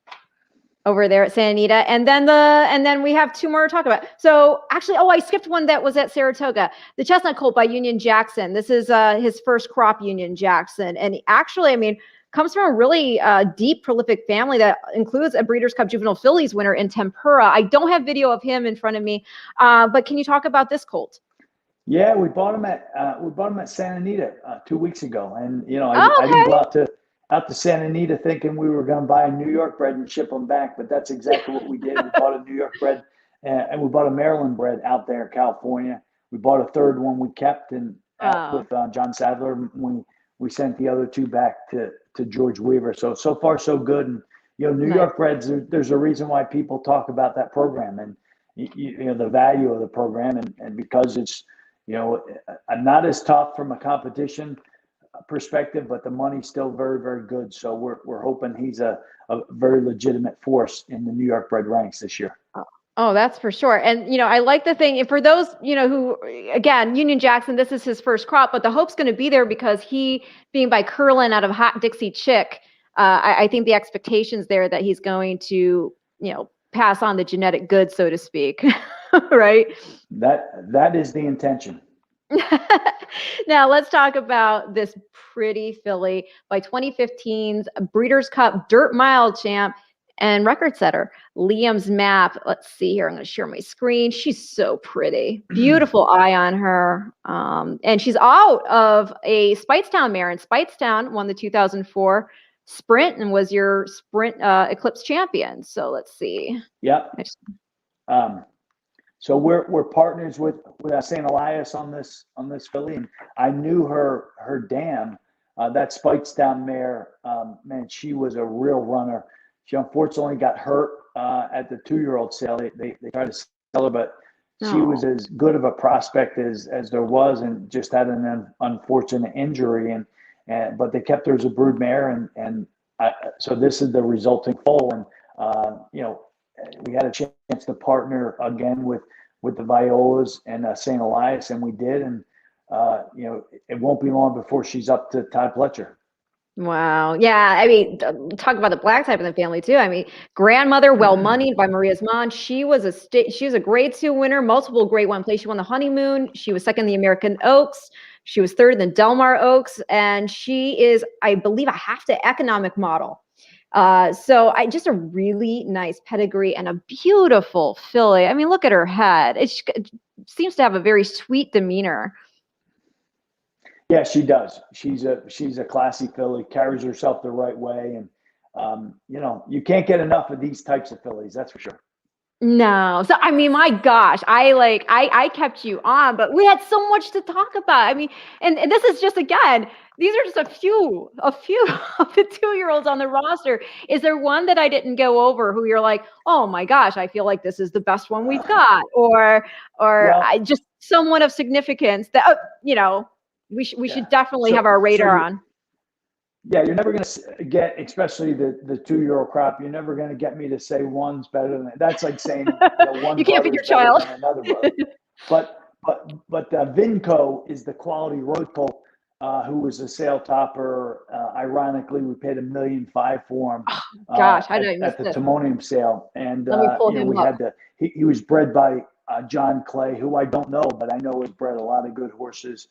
A: over there at Santa Anita. And then we have two more to talk about. So actually, I skipped one that was at Saratoga, the Chestnut Colt by Union Jackson. This is his first crop, Union Jackson. And actually, I mean, comes from a really deep, prolific family that includes a Breeders' Cup Juvenile Fillies winner in Tempura. I don't have video of him in front of me, but can you talk about this colt?
B: Yeah, we bought him at Santa Anita 2 weeks ago, and I didn't go out to Santa Anita thinking we were going to buy a New York bred and ship them back, but that's exactly what we did. We bought a New York bred and we bought a Maryland bred out there in California. We bought a third one we kept with John Sadler. We sent the other two back to George Weaver. So far so good. And New York breds, there's a reason why people talk about that program and the value of the program, and because it's not as tough from a competition perspective, but the money's still very, very good. So we're hoping he's a very legitimate force in the New York bred ranks this year.
A: Oh, that's for sure. And, I like the thing, and for those, who, again, Union Jackson, this is his first crop, but the hope's going to be there because he being by Curlin out of Hot Dixie Chick, I think the expectations there that he's going to, pass on the genetic goods, so to speak. Right?
B: That is the intention.
A: Now let's talk about this pretty filly by 2015's Breeders' Cup Dirt Mile champ and record setter, Liam's Map. Let's see here. I'm going to share my screen. She's so pretty. Beautiful eye on her. And she's out of a Speightstown mare, and Speightstown won the 2004 sprint and was your sprint Eclipse champion. So let's see.
B: Yep. So we're partners with St. Elias on this filly, and I knew her dam, that Speightstown mare. Man, she was a real runner. She unfortunately got hurt at the 2-year-old sale. They tried to sell her, but she was as good of a prospect as there was, and just had an unfortunate injury. But they kept her as a brood mare, so this is the resulting foal. And we had a chance to partner again with the Violas and St. Elias, and we did. And it won't be long before she's up to Todd Pletcher.
A: Wow. Yeah. I mean, talk about the black type in the family too. I mean, grandmother, well moneyed by Maria's mom. She was a grade 2 winner, multiple grade 1 place. She won the Honeymoon. She was second in the American Oaks. She was third in the Delmar Oaks, and she is, I believe, a half to economic model. So just a really nice pedigree and a beautiful filly. I mean, look at her head. It seems to have a very sweet demeanor.
B: Yeah, she does. She's a classy filly, carries herself the right way. And, you can't get enough of these types of fillies. That's for sure.
A: No. So, I mean, my gosh, I kept you on, but we had so much to talk about. I mean, and this is just, again, these are just a few of the 2-year-olds on the roster. Is there one that I didn't go over who you're like, oh my gosh, I feel like this is the best one we've got, or just someone of significance that, we should definitely have our radar on.
B: Yeah, you're never going to get, especially the 2-year-old crop. You're never going to get me to say one's better than that. That's like saying one.
A: You can't pick your child.
B: Another brother. But Vinco is the quality road colt who was a sale topper. Ironically, we paid $1.5 million for him.
A: Gosh, I didn't
B: at the Timonium sale, and
A: let me pull him up.
B: He was bred by John Clay, who I don't know, but I know has bred a lot of good horses.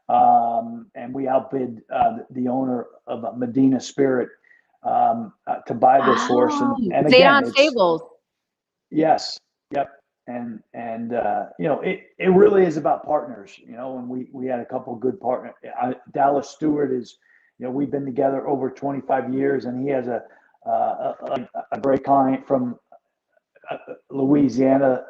B: And we outbid the owner of Medina Spirit to buy this horse. And again,
A: Stables.
B: Yes. Yep. And it really is about partners, and we had a couple of good partners. Dallas Stewart is, we've been together over 25 years, and he has a great client from Louisiana,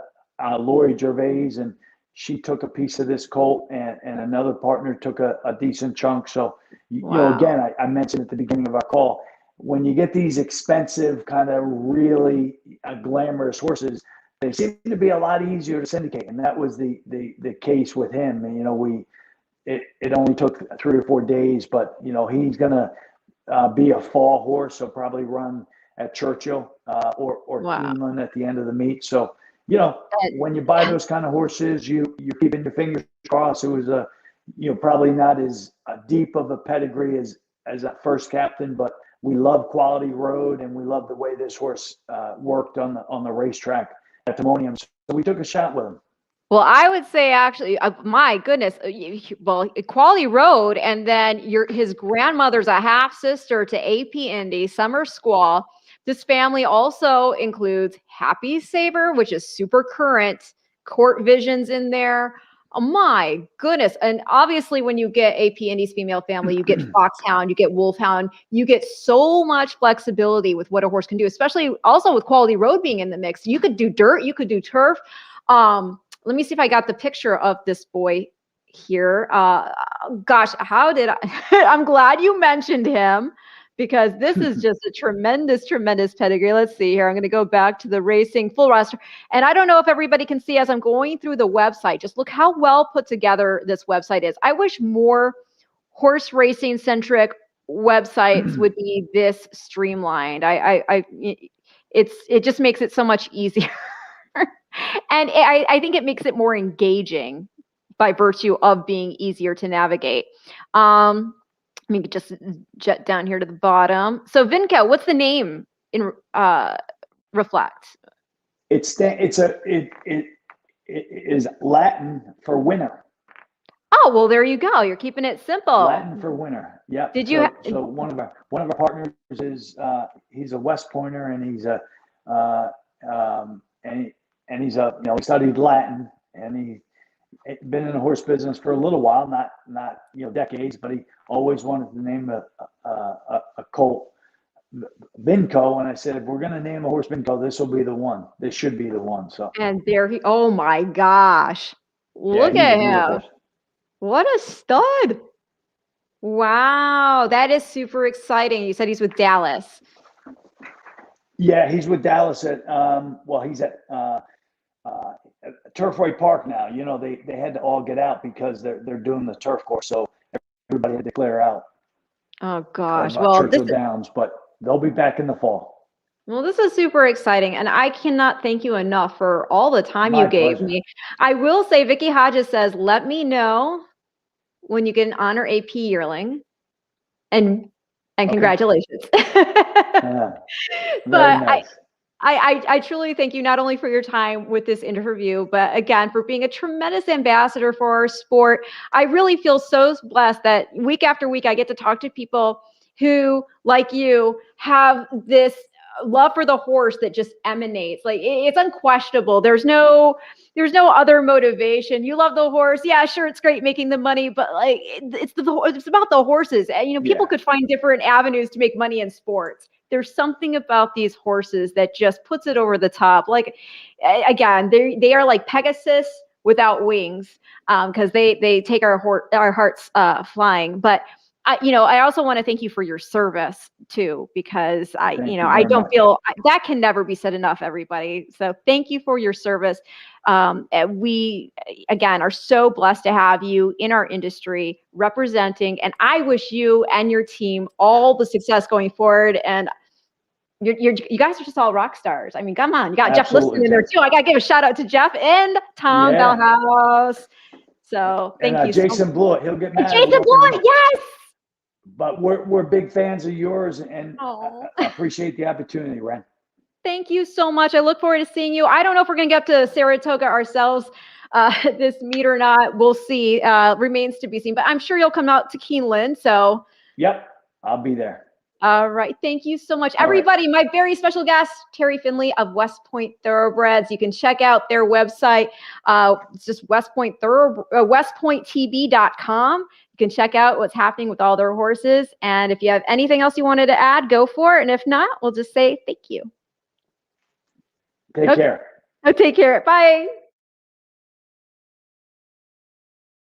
B: Lori Gervais, and she took a piece of this colt, and another partner took a decent chunk. So, again, I mentioned at the beginning of our call, when you get these expensive, kind of really glamorous horses, they seem to be a lot easier to syndicate. And that was the case with him. And, it only took 3 or 4 days, but, he's going to be a fall horse. So probably run at Churchill or Keeneland at the end of the meet. So, when you buy those kind of horses, you're keeping your fingers crossed. It was probably not as deep of a pedigree as that first captain, but we love quality road, and we love the way this horse worked on the racetrack at Timonium. So we took a shot with him.
A: Well, I would say actually, my goodness, quality road, and then his grandmother's a half sister to AP Indy, Summer Squall. This family also includes Happy Saber, which is super current, Court Visions in there. Oh my goodness. And obviously when you get AP Indy's female family, you get Foxhound, you get Wolfhound, you get so much flexibility with what a horse can do, especially also with quality road being in the mix. You could do dirt, you could do turf. Let me see if I got the picture of this boy here. Gosh, how did I'm glad you mentioned him, because this is just a tremendous, tremendous pedigree. Let's see here. I'm going to go back to the racing full roster. And I don't know if everybody can see as I'm going through the website, just look how well put together this website is. I wish more horse racing centric websites would be this streamlined. It just makes it so much easier. And I think it makes it more engaging by virtue of being easier to navigate. Let me just jet down here to the bottom. So Vinco, what's the name in reflect?
B: It is Latin for winner.
A: Oh, well, there you go. You're keeping it simple.
B: Latin for winner. Yep.
A: Did you?
B: So one of our partners is he's a West Pointer, and he's a he studied Latin, and he's been in the horse business for a little while, not decades, but he always wanted to name a colt Vinco, and I said, if we're going to name a horse Vinco, this will be the one. This should be the one. So. And
A: there he. Oh my gosh! Look at him. What a stud. Wow, that is super exciting. You said he's with Dallas.
B: Yeah, he's with Dallas at he's at Turfway Park now. They had to all get out because they're doing the turf course, so everybody had to clear out.
A: Oh gosh.
B: Churchill Downs, but they'll be back in the fall.
A: Well, this is super exciting, and I cannot thank you enough for all the time you gave me. I will say, Vicky Hodges says, let me know when you get an honor AP yearling, and congratulations.
B: Yeah,
A: but
B: nice.
A: I truly thank you not only for your time with this interview, but again, for being a tremendous ambassador for our sport. I really feel so blessed that week after week, I get to talk to people who, like you, have this love for the horse that just emanates. Like, it's unquestionable. There's no other motivation. You love the horse. Yeah, sure. It's great making the money, but like, it's about the horses. And, people could find different avenues to make money in sports. There's something about these horses that just puts it over the top. Like, again, they are like Pegasus without wings, because they take our hearts flying. But I also want to thank you for your service too, because I don't feel that can never be said enough, everybody. So thank you for your service. We, again, are so blessed to have you in our industry representing, and I wish you and your team all the success going forward. And you guys are just all rock stars. I mean, come on, you got Jeff listening in there too. I got to give a shout out to Jeff and Tom Bellhouse. So thank you.
B: Jason Blewett, he'll get mad.
A: Jason Blewett, yes.
B: But we're big fans of yours, and I appreciate the opportunity, Ren.
A: Thank you so much. I look forward to seeing you. I don't know if we're going to get up to Saratoga ourselves this meet or not. We'll see. Remains to be seen. But I'm sure you'll come out to Keeneland. So. Yep,
B: I'll be there.
A: All right. Thank you so much, everybody. My very special guest, Terry Finley of West Point Thoroughbreds. You can check out their website. It's just westpointtb.com. You can check out what's happening with all their horses. And if you have anything else you wanted to add, go for it. And if not, we'll just say thank you.
B: Take care.
A: Take care. Bye.